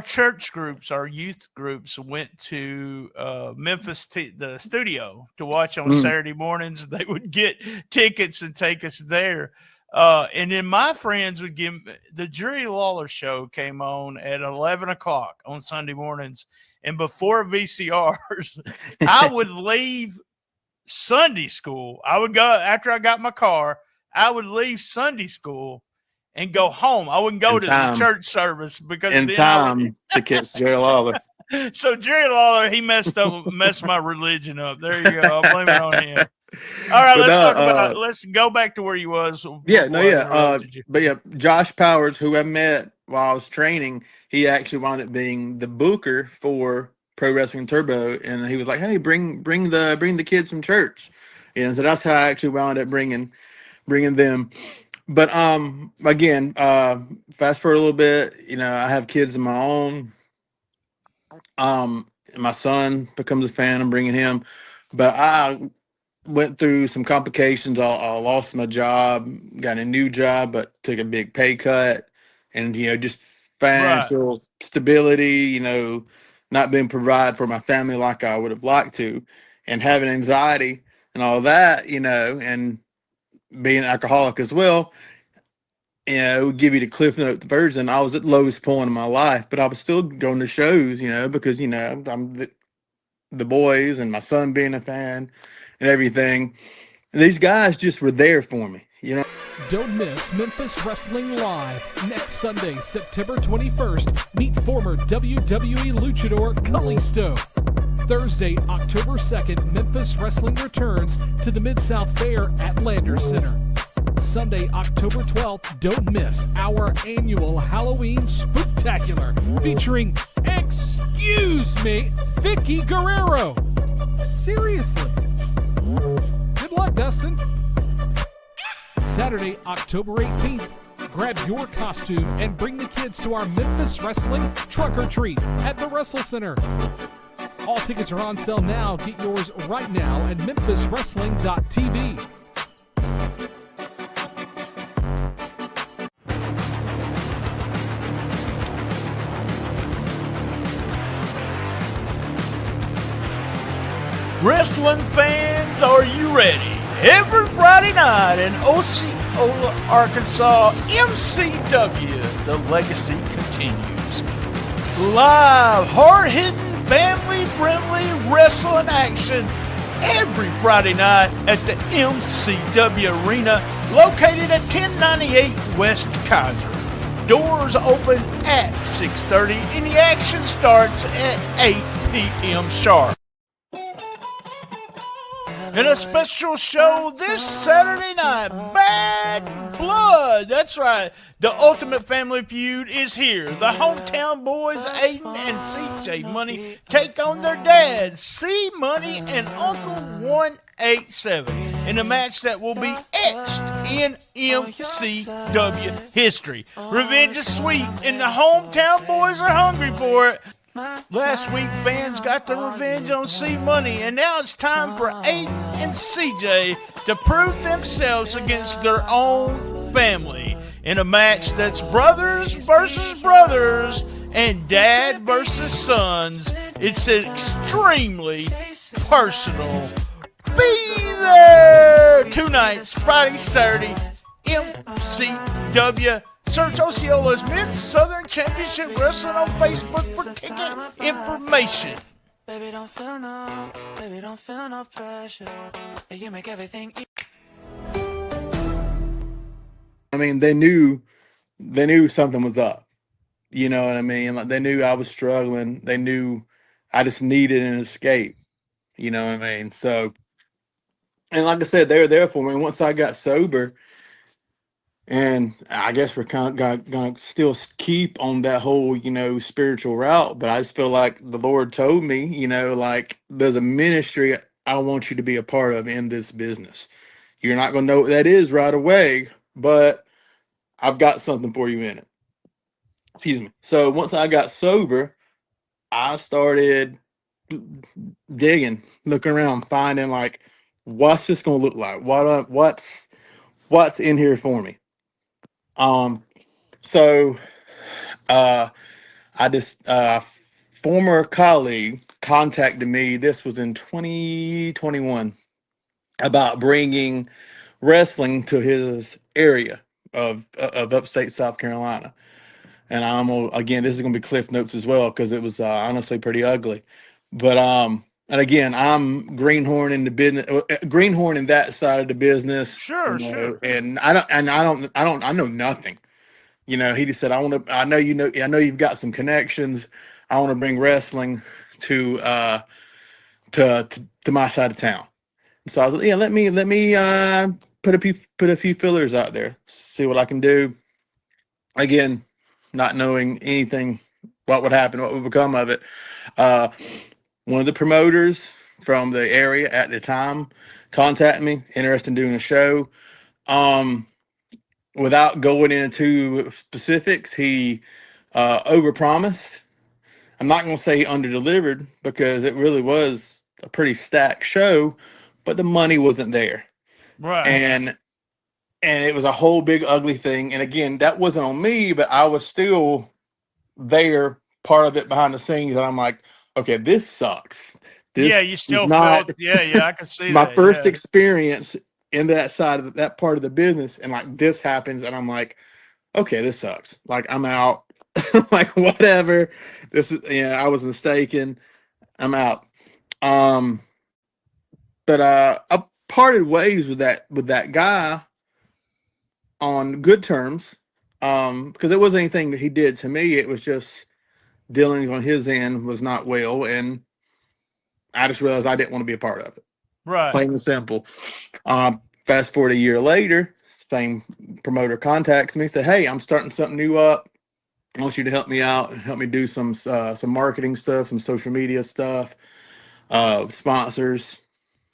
church groups, our youth groups, went to Memphis, the studio, to watch on Saturday mornings. They would get tickets and take us there. And then my friends would give the Jerry Lawler show came on at 11 o'clock on Sunday mornings. And before VCRs, I would leave Sunday school. I would go after I got my car. I would leave Sunday school and go home. I wouldn't go to the church service because in time to catch Jerry Lawler. So Jerry Lawler, he messed my religion up. There you go. I'll blame it on him. All right, let's go back to where you was. But Josh Powers, who I met while I was training, he actually wound up being the booker for Pro Wrestling Turbo, and he was like, "Hey, bring the kids from church," and so that's how I actually wound up bringing them. But again, fast forward a little bit, I have kids of my own. My son becomes a fan. I'm bringing him, but I went through some complications. I lost my job, got a new job, but took a big pay cut, and just financial stability, not being provided for my family like I would have liked to, and having anxiety and all that, and being an alcoholic as well. It would give you the Cliff Notes version. I was at the lowest point in my life, but I was still going to shows, because I'm the boys and my son being a fan and everything. And these guys just were there for me, Don't miss Memphis Wrestling Live next Sunday, September 21st. Meet former WWE luchador Kalisto. Thursday, October 2nd, Memphis Wrestling returns to the Mid-South Fair at Landers Center. Sunday, October 12th, don't miss our annual Halloween Spooktacular featuring, excuse me, Vicky Guerrero. Seriously. Good luck, Dustin. Saturday, October 18th, Grab your costume and bring the kids to our Memphis Wrestling Truck or Treat at the Wrestle Center. All tickets are on sale now. Get yours right now at memphiswrestling.tv. Wrestling fans, are you ready? Every Friday night in Osceola, Arkansas, MCW, the legacy continues. Live, hard-hitting, family-friendly wrestling action every Friday night at the MCW Arena, located at 1098 West Kaiser. Doors open at 6:30 and the action starts at 8 p.m. sharp. In a special show this Saturday night, Bad Blood. That's right. The Ultimate Family Feud is here. The hometown boys, Aiden and CJ Money, take on their dads, C Money and Uncle 187, in a match that will be etched in MCW history. Revenge is sweet, and the hometown boys are hungry for it. Last week, fans got the revenge on C Money, and now it's time for Aiden and CJ to prove themselves against their own family in a match that's brothers versus brothers and dad versus sons. It's extremely personal. Be there! 2 nights, Friday, Saturday, MCW. Search Osceola's Men's Southern Championship Wrestling on Facebook for ticket information. Baby, don't feel no pressure. You make everything I mean, they knew something was up. You know what I mean? Like, they knew I was struggling. They knew I just needed an escape. You know what I mean? So, and like I said, they were there for me. Once I got sober, and I guess we're kind of gonna still keep on that whole, spiritual route. But I just feel like the Lord told me, like, there's a ministry I want you to be a part of in this business. You're not gonna know what that is right away, but I've got something for you in it. Excuse me. So once I got sober, I started digging, looking around, finding, like, what's this gonna look like? What's in here for me? So I just, former colleague contacted me. This was in 2021 about bringing wrestling to his area of upstate South Carolina. And again, this is going to be Cliff Notes as well, because it was honestly pretty ugly. But and again, I'm greenhorn in the business, greenhorn in that side of the business. Sure. And I know nothing. He just said, I know you've got some connections. I want to bring wrestling to my side of town. So I was like, yeah, let me put a few fillers out there, see what I can do. Again, not knowing anything, what would happen, what would become of it. One of the promoters from the area at the time contacted me, interested in doing a show. Without going into specifics, he overpromised. I'm not going to say he underdelivered, because it really was a pretty stacked show, but the money wasn't there. Right. And it was a whole big ugly thing. And again, that wasn't on me, but I was still there, part of it behind the scenes. And I'm like, okay, this sucks. This you still not felt, I can see my that, first experience in that side of that part of the business. And like, this happens. And I'm like, okay, this sucks. Like, I'm out. Like, whatever. This is, I was mistaken. I'm out. But I parted ways with that guy on good terms, because it wasn't anything that he did to me. It was just dealings on his end was not well, and I just realized I didn't want to be a part of it. Right. Plain and simple. Fast forward a year later, same promoter contacts me, said, "Hey, I'm starting something new up. I want you to help me out, help me do some marketing stuff, some social media stuff, sponsors,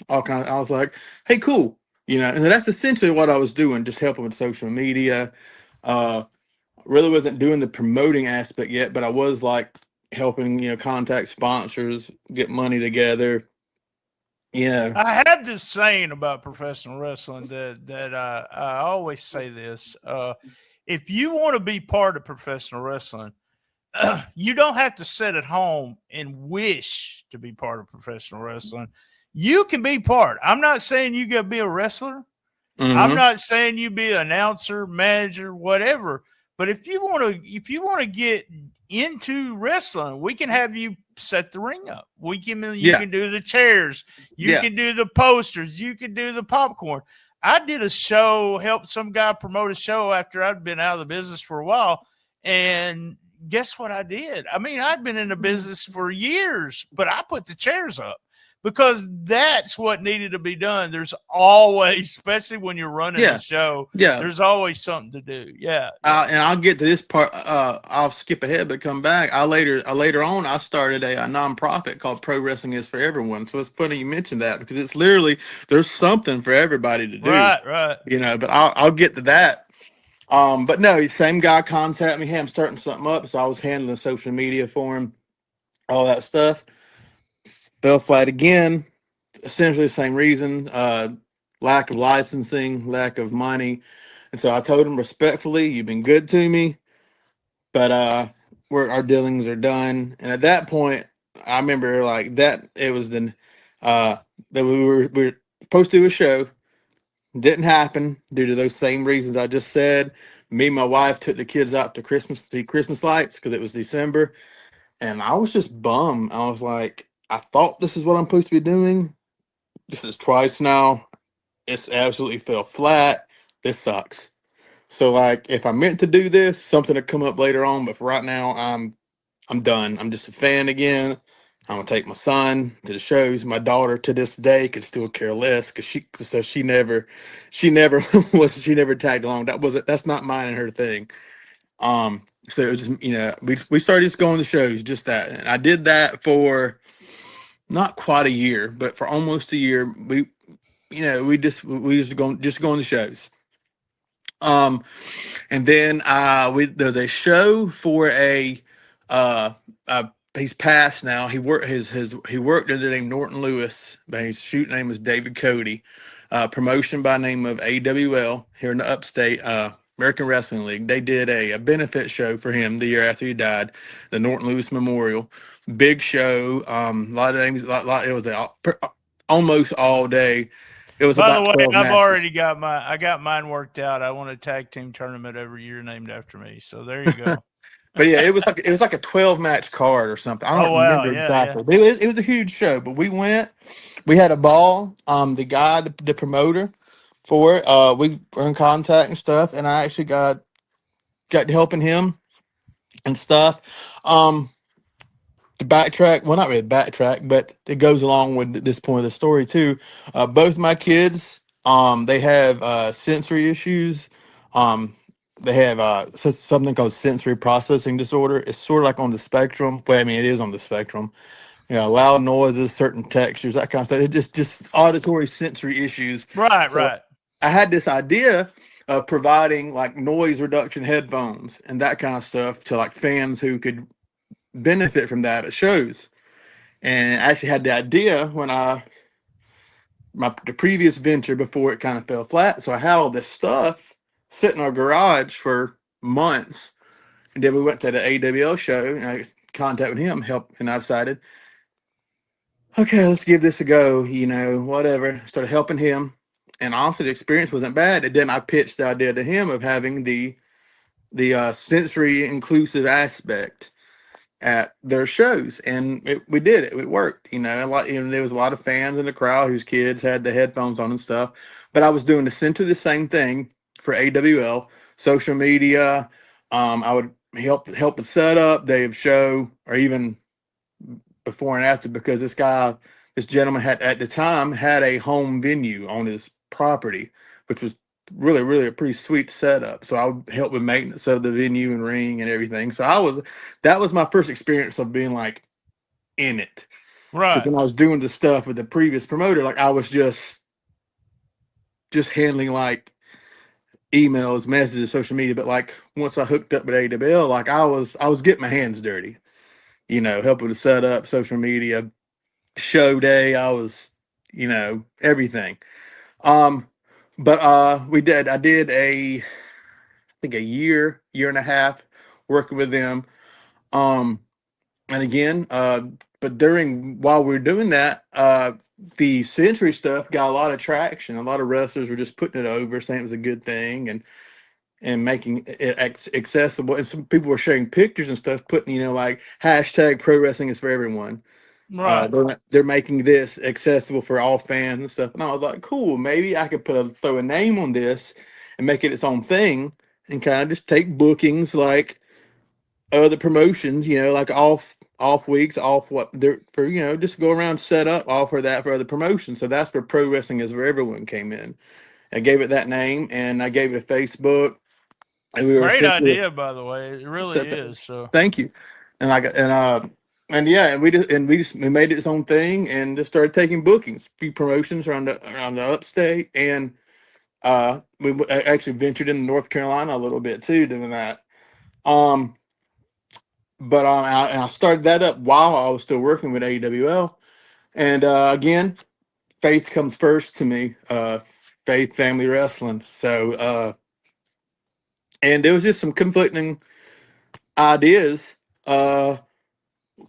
all kinds." I was like, "Hey, cool." And that's essentially what I was doing, just helping with social media, Really wasn't doing the promoting aspect yet, but I was like helping, contact sponsors, get money together. I have this saying about professional wrestling that I always say this. If you want to be part of professional wrestling, you don't have to sit at home and wish to be part of professional wrestling. You can be part. I'm not saying you got to be a wrestler. I'm not saying you be an announcer, manager, whatever. But if you want to get into wrestling, we can have you set the ring up. You can do the chairs, you can do the posters, you can do the popcorn. I did a show, helped some guy promote a show after I'd been out of the business for a while, and guess what I did? I mean, I'd been in the business for years, but I put the chairs up because that's what needed to be done. There's always, especially when you're running the show, there's always something to do. And I'll get to this part. I'll skip ahead, but come back. Later on, I started a nonprofit called Pro Wrestling Is For Everyone. So it's funny you mentioned that because it's literally, there's something for everybody to do. Right. But I'll get to that. But no, same guy contacted me. Hey, I'm starting something up. So I was handling social media for him, all that stuff. Fell flat again. Essentially the same reason, lack of licensing, lack of money. And so I told him respectfully, you've been good to me, but our dealings are done. And at that point, I remember like that it was that we were supposed to do a show. Didn't happen due to those same reasons I just said. Me and my wife took the kids out to see Christmas lights because it was December. And I was just bummed. I was like, I thought this is what I'm supposed to be doing. This is twice now. It's absolutely fell flat. This sucks. So like, if I meant to do this, something to come up later on. But for right now, I'm done. I'm just a fan again. I'm gonna take my son to the shows. My daughter to this day could still care less because she never tagged along. That's not mine and her thing. So it was just, we started just going to shows, just that. And I did that for not quite a year, but for almost a year. We just going to shows. And then there's a show for he's passed now. He worked under the name Norton Lewis, but his shoot name was David Cody. Promotion by name of AWL here in the Upstate, American Wrestling League. They did a benefit show for him the year after he died, the Norton Lewis Memorial. Big show. A lot of names. It was almost all day. It was. By the way, I've already got mine worked out. I want a tag team tournament every year named after me. So there you go. But yeah, it was like a 12-match card or something. I don't remember exactly. But it was a huge show. But we went. We had a ball. The promoter for it. We were in contact and stuff, and I actually got helping him and stuff. To backtrack, well, not really backtrack, but it goes along with this point of the story too. Both my kids, they have sensory issues. They have something called sensory processing disorder. It's sort of like on the spectrum. Well, I mean, it is on the spectrum. Loud noises, certain textures, that kind of stuff. It's just auditory sensory issues. Right. I had this idea of providing like noise reduction headphones and that kind of stuff to like fans who could benefit from that at shows. And I actually had the idea when the previous venture before it kind of fell flat. So I had all this stuff sit in our garage for months. And then we went to the AWL show and I contacted him, and I decided, okay, let's give this a go, whatever. Started helping him. And honestly, the experience wasn't bad. And then I pitched the idea to him of having the sensory inclusive aspect at their shows, and we did it. It worked. There was a lot of fans in the crowd whose kids had the headphones on and stuff. But I was doing essentially the same thing for AWL, social media. I would help with setup, day of show, or even before and after, because this gentleman at the time had a home venue on his property, which was really, really a pretty sweet setup. So I would help with maintenance of the venue and ring and everything. So that was my first experience of being like in it. Right. Because when I was doing the stuff with the previous promoter, like I was just handling like emails, messages, social media. But like once I hooked up with AWL, like I was getting my hands dirty, helping to set up social media, show day. I was, everything. Um, but I did I think a year and a half working with them. Um, and again, but while we were doing that, the century stuff got a lot of traction. A lot of wrestlers were just putting it over, saying it was a good thing, and making it accessible. And some people were sharing pictures and stuff, putting, like hashtag pro wrestling is for everyone. Right. They're making this accessible for all fans and stuff. And I was like, cool, maybe I could throw a name on this and make it its own thing, and kind of just take bookings like other promotions, like off weeks, off what they're for, just go around, set up, offer that for other promotions. So that's where pro wrestling is for everyone came in. I gave it that name, and I gave it a Facebook, and we were Great essentially idea, by the way. It really is. So thank you. And and yeah, and we made it its own thing, and just started taking bookings, few promotions around the upstate, and we actually ventured into North Carolina a little bit too, doing that. But I started that up while I was still working with AWL, and again, faith comes first to me. Faith, family wrestling. So and there was just some conflicting ideas.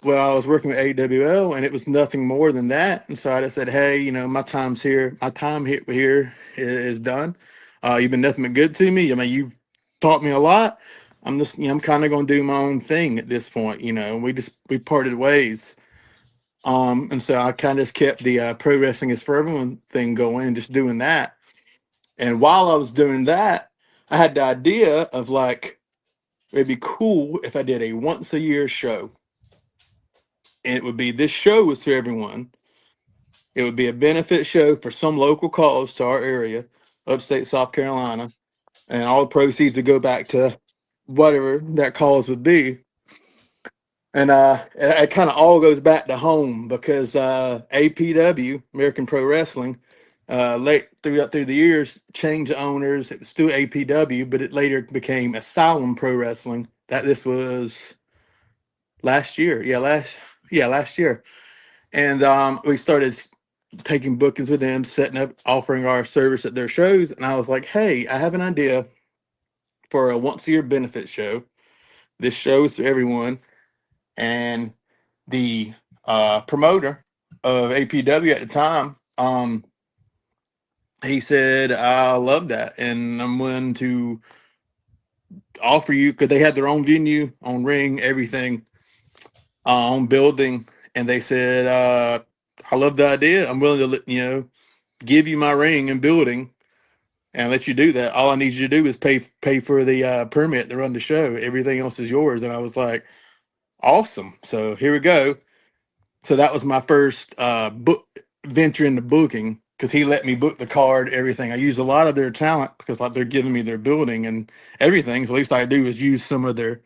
Well, I was working with AWL, and it was nothing more than that. And so I just said, hey, my time here is done. You've been nothing but good to me. I mean, you've taught me a lot. I'm just, I'm kind of going to do my own thing at this point. We parted ways. And so I kind of just kept the pro wrestling is for everyone thing going, just doing that. And while I was doing that, I had the idea of like, it'd be cool if I did a once a year show. And it would be, this show was for everyone. It would be a benefit show for some local cause to our area, upstate South Carolina, and all the proceeds to go back to whatever that cause would be. And it kind of all goes back to home, because APW, American Pro Wrestling, through the years changed owners. It was still APW, but it later became Asylum Pro Wrestling. This was last year. Last year. And we started taking bookings with them, setting up, offering our service at their shows. And I was like, hey, I have an idea for a once a year benefit show. This show is for everyone. And the promoter of APW at the time, he said, I love that, and I'm willing to offer you, because they had their own venue, on ring, everything, on building. And they said, I love the idea. I'm willing to, give you my ring and building and let you do that. All I need you to do is pay for the permit to run the show. Everything else is yours. And I was like, awesome. So here we go. So that was my first venture into booking, because he let me book the card, everything. I used a lot of their talent, because like they're giving me their building and everything. So at least I do is use some of their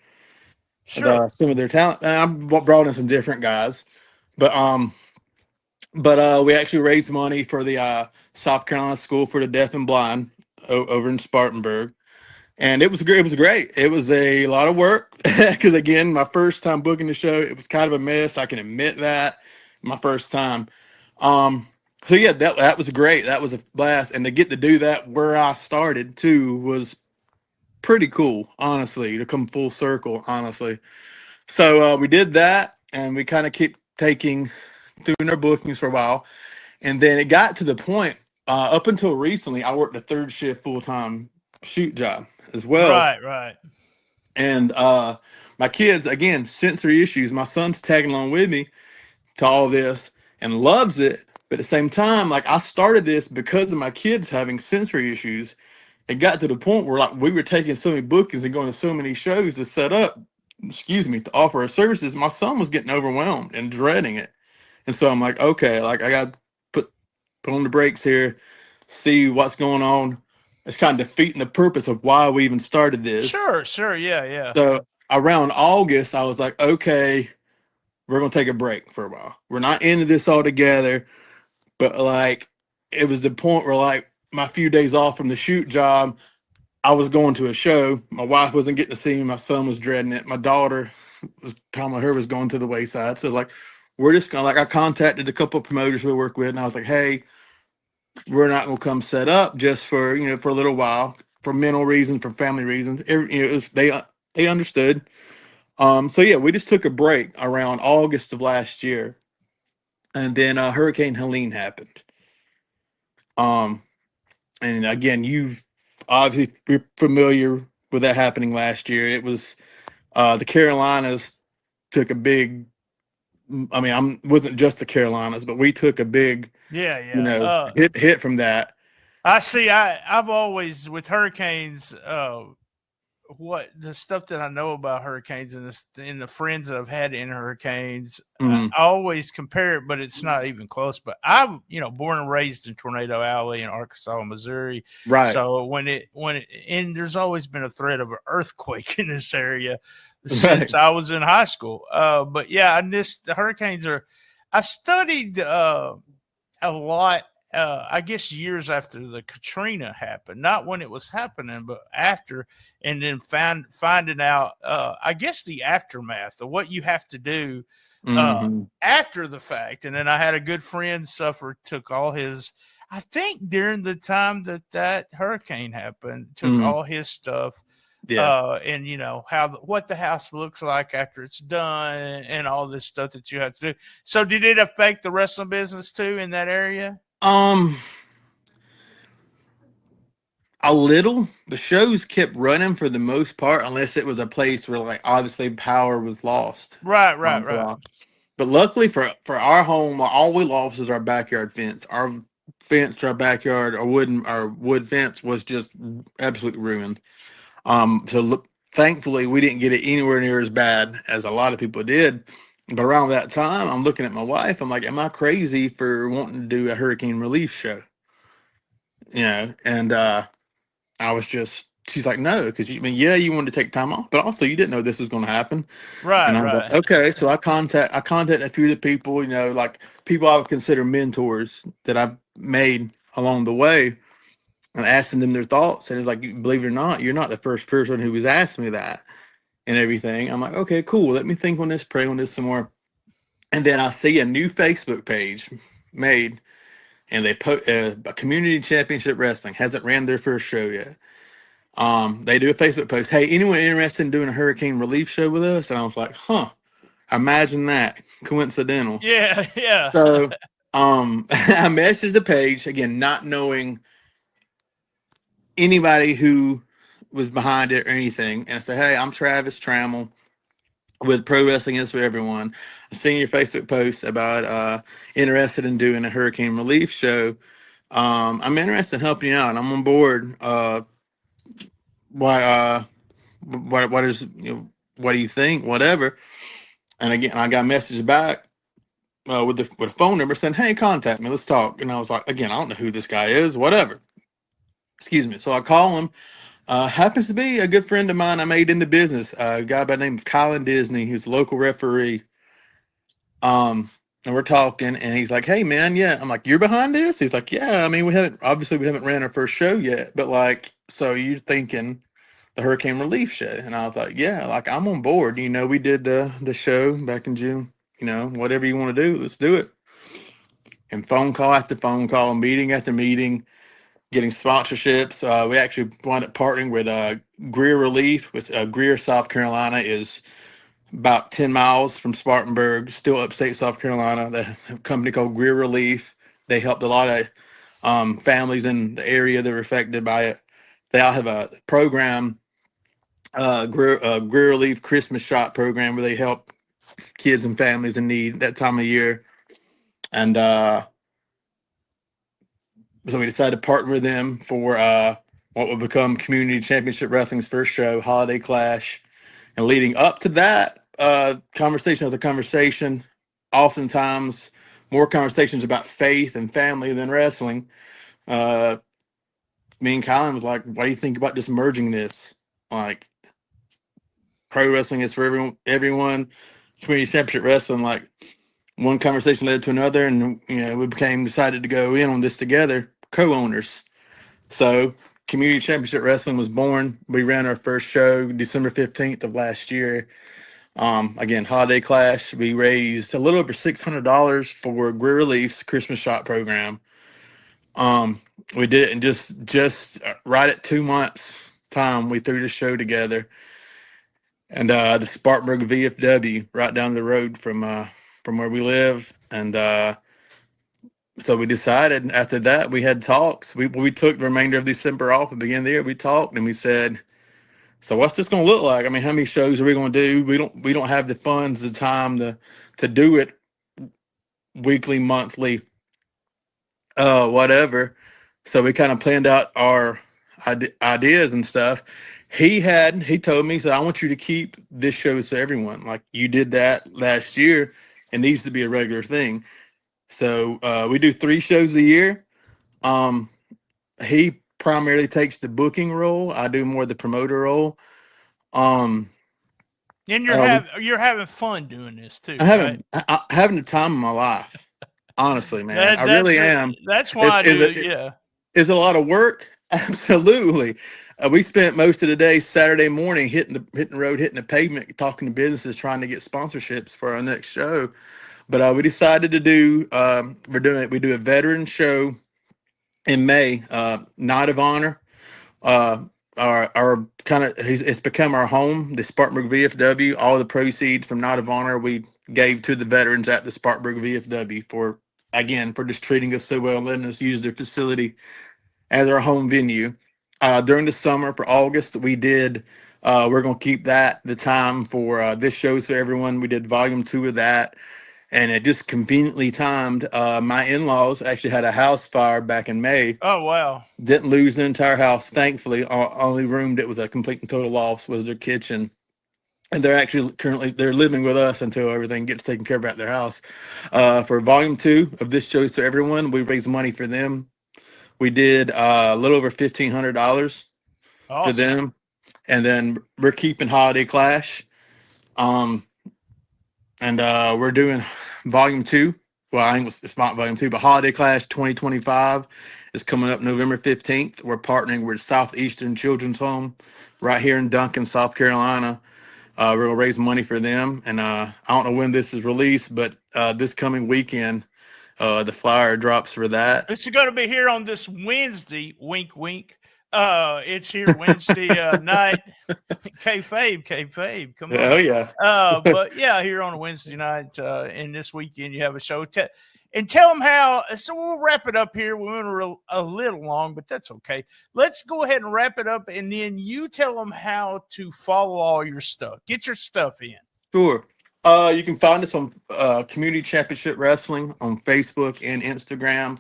talent. And I brought in some different guys, but we actually raised money for the South Carolina School for the Deaf and Blind over in Spartanburg. And it was great. It was a lot of work, because again, my first time booking the show, it was kind of a mess. I can admit that, my first time. So yeah, that was great. That was a blast. And to get to do that where I started too was pretty cool, honestly, to come full circle, honestly. So we did that, and we kind of kept doing our bookings for a while. And then it got to the point, up until recently, I worked a third shift full-time shoot job as well. Right. And my kids, again, sensory issues. My son's tagging along with me to all this and loves it. But at the same time, like, I started this because of my kids having sensory issues. It got to the point where like we were taking so many bookings and going to so many shows to set up, to offer our services. My son was getting overwhelmed and dreading it. And so I'm like, okay, like I got to put on the brakes here, see what's going on. It's kind of defeating the purpose of why we even started this. Sure. Yeah. So around August, I was like, okay, we're going to take a break for a while. We're not into this all together. But like, it was the point where like my few days off from the shoot job, I was going to a show. My wife wasn't getting to see me. My son was dreading it. My daughter was telling her was going to the wayside. So like, we're just gonna like I contacted a couple of promoters we work with, and I was like, hey, we're not gonna come set up just for for a little while for mental reasons, for family reasons. They understood. So yeah, we just took a break around August of last year, and then Hurricane Helene happened. And again, you've obviously you're familiar with that happening last year. It was the Carolinas took a big. I mean, wasn't just the Carolinas, but we took a big, Yeah. hit from that. I see. I've always with hurricanes. What the stuff that I know about hurricanes and the friends that I've had in hurricanes, Mhm. I always compare it, but it's not even close. But I'm, born and raised in Tornado Alley in Arkansas, Missouri. Right. So and there's always been a threat of an earthquake in this area since I was in high school. But yeah, the hurricanes I studied a lot. I guess years after the Katrina happened, not when it was happening, but after, and then finding out, I guess the aftermath of what you have to do after the fact. And then I had a good friend took all his, I think during the time that hurricane happened, took all his stuff. Yeah. And what the house looks like after it's done and all this stuff that you have to do. So did it affect the wrestling business too in that area? A little. The shows kept running for the most part, unless it was a place where like obviously power was lost. Right. But luckily for our home, all we lost is our backyard fence. Our fence to our backyard, our wood fence was just absolutely ruined. Thankfully we didn't get it anywhere near as bad as a lot of people did. But around that time, I'm looking at my wife. I'm like, am I crazy for wanting to do a hurricane relief show? And she's like, no, because you wanted to take time off, but also you didn't know this was going to happen. Right. And I'm like, okay. So I contacted a few of the people, like people I would consider mentors that I've made along the way, and asking them their thoughts. And it's like, believe it or not, you're not the first person who was asking me that and everything. I'm like, okay, cool. Let me think on this, pray on this some more. And then I see a new Facebook page made, and they put a Community Championship Wrestling hasn't ran their first show yet. They do a Facebook post. Hey, anyone interested in doing a hurricane relief show with us? And I was like, imagine that. Coincidental. Yeah. So, I messaged the page again, not knowing anybody who was behind it or anything. And I said, hey, I'm Travis Trammell with Pro Wrestling Is For Everyone. I seen your Facebook post about interested in doing a hurricane relief show. I'm interested in helping you out. I'm on board. What do you think? Whatever. And again, I got a message back with a phone number saying, hey, contact me. Let's talk. And I was like, again, I don't know who this guy is. Whatever. Excuse me. So I call him. Happens to be a good friend of mine I made into business. A guy by the name of Colin Disney, who's a local referee. And we're talking, and he's like, hey, man, yeah. I'm like, you're behind this? He's like, yeah. I mean, we haven't ran our first show yet. But, like, so you're thinking the hurricane relief show? And I was like, yeah, like, I'm on board. We did the show back in June. Whatever you want to do, let's do it. And phone call after phone call, meeting after meeting, getting sponsorships. We actually wound up partnering with Greer Relief, which Greer, South Carolina is about 10 miles from Spartanburg, still upstate South Carolina. The company called Greer Relief. They helped a lot of families in the area that were affected by it. They all have a program, Greer Relief Christmas Shop program, where they help kids and families in need that time of year. And so we decided to partner with them for what would become Community Championship Wrestling's first show, Holiday Clash. And leading up to that, conversation after conversation, oftentimes more conversations about faith and family than wrestling. Me and Colin was like, what do you think about just merging this? Like, Pro Wrestling Is For Everyone, Community Championship Wrestling. Like, one conversation led to another, and we decided to go in on this together, co-owners. So Community Championship Wrestling was born. We ran our first show December 15th of last year. Again, Holiday Clash. We raised a little over $600 for Greer Relief's Christmas shop program. We did it in just right at 2 months time. We threw the show together, and the Spartanburg VFW right down the road from where we live, and so we decided after that we had talks. We took the remainder of December off. At the beginning of the year, we talked and we said, so what's this going to look like? I mean, how many shows are we going to do? We don't have the funds, the time to do it weekly, monthly, whatever. So we kind of planned out our ideas and stuff. He told me, he said, I want you to keep this show to everyone. Like you did that last year. It needs to be a regular thing. So we do 3 shows a year. He primarily takes the booking role. I do more the promoter role. And you're having fun doing this too. I'm having the time of my life. Honestly, man, I really am. That's why I do it. Yeah. Is it a lot of work? Absolutely. We spent most of the day Saturday morning hitting the road, hitting the pavement, talking to businesses, trying to get sponsorships for our next show. But we decided to do we do a veteran show in May, Night of Honor. Our kind of it's become our home, the Spartanburg VFW. All the proceeds from Night of Honor we gave to the veterans at the Spartanburg VFW for just treating us so well and letting us use their facility as our home venue. During the summer for August, we did. We're going to keep that the time for this show so everyone. We did volume 2 of that. And it just conveniently timed. My in-laws actually had a house fire back in May. Oh, wow. Didn't lose the entire house, thankfully. Only room that was a complete and total loss was their kitchen. And they're actually they're living with us until everything gets taken care of at their house. For volume 2 of this show to everyone, we raised money for them. We did a little over $1,500 for them. And then we're keeping Holiday Clash. And we're doing volume 2. Well, I think it's not volume 2, but Holiday Clash 2025 is coming up November 15th. We're partnering with Southeastern Children's Home right here in Duncan, South Carolina. We're going to raise money for them. And I don't know when this is released, but this coming weekend, the flyer drops for that. It's going to be here on this Wednesday. Wink, wink. It's here Wednesday night. Kayfabe, come on. Oh yeah. But yeah, here on a Wednesday night, and this weekend you have a show. And tell them how. So we'll wrap it up here. We went a little long, but that's okay. Let's go ahead and wrap it up, and then you tell them how to follow all your stuff. Get your stuff in. Sure. You can find us on Community Championship Wrestling on Facebook and Instagram.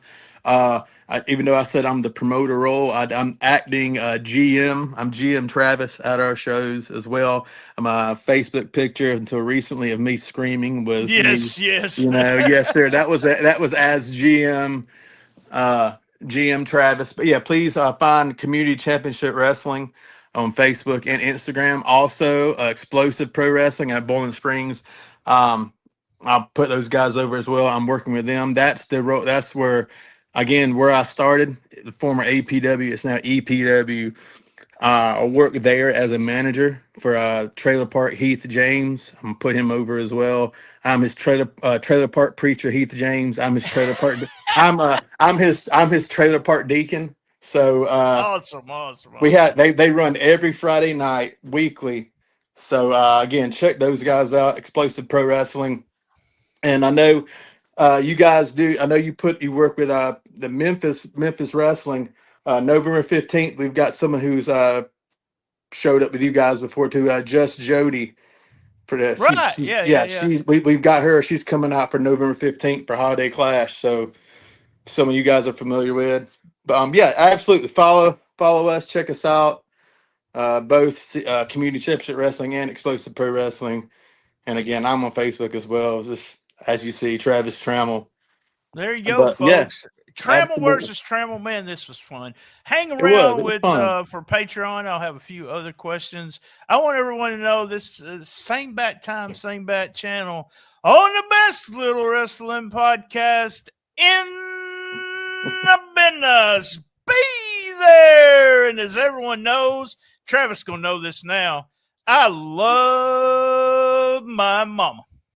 Even though I said I'm the promoter role, I'm acting GM. I'm GM Travis at our shows as well. My Facebook picture until recently of me screaming was yes. Yes, sir. That was as GM Travis. But yeah, please find Community Championship Wrestling on Facebook and Instagram. Also, Explosive Pro Wrestling at Bowling Springs. I'll put those guys over as well. I'm working with them. That's where. Again, where I started, the former APW, it's now EPW. I work there as a manager for Trailer Park Heath James. I'm gonna put him over as well. I'm his trailer park preacher, Heath James. I'm his trailer park. I'm his trailer park deacon. So awesome. They run every Friday night weekly. So again, check those guys out. Explosive Pro Wrestling, and I know. You guys do. I know you work with the Memphis Wrestling. November 15th, we've got someone who's showed up with you guys before too. Just Jody for this. Right. We've got her. She's coming out for November 15th for Holiday Clash. So some of you guys are familiar with. But absolutely follow us. Check us out. Both Community Championship Wrestling and Explosive Pro Wrestling. And again, I'm on Facebook as well. Just as you see, Travis Trammell. There you go, folks. Yeah, Trammell versus Trammell. Man, this was fun. Hang around for Patreon. I'll have a few other questions. I want everyone to know this same bat time, same bat channel on the best little wrestling podcast in the business. Be there. And as everyone knows, Travis gonna know this now. I love my mama.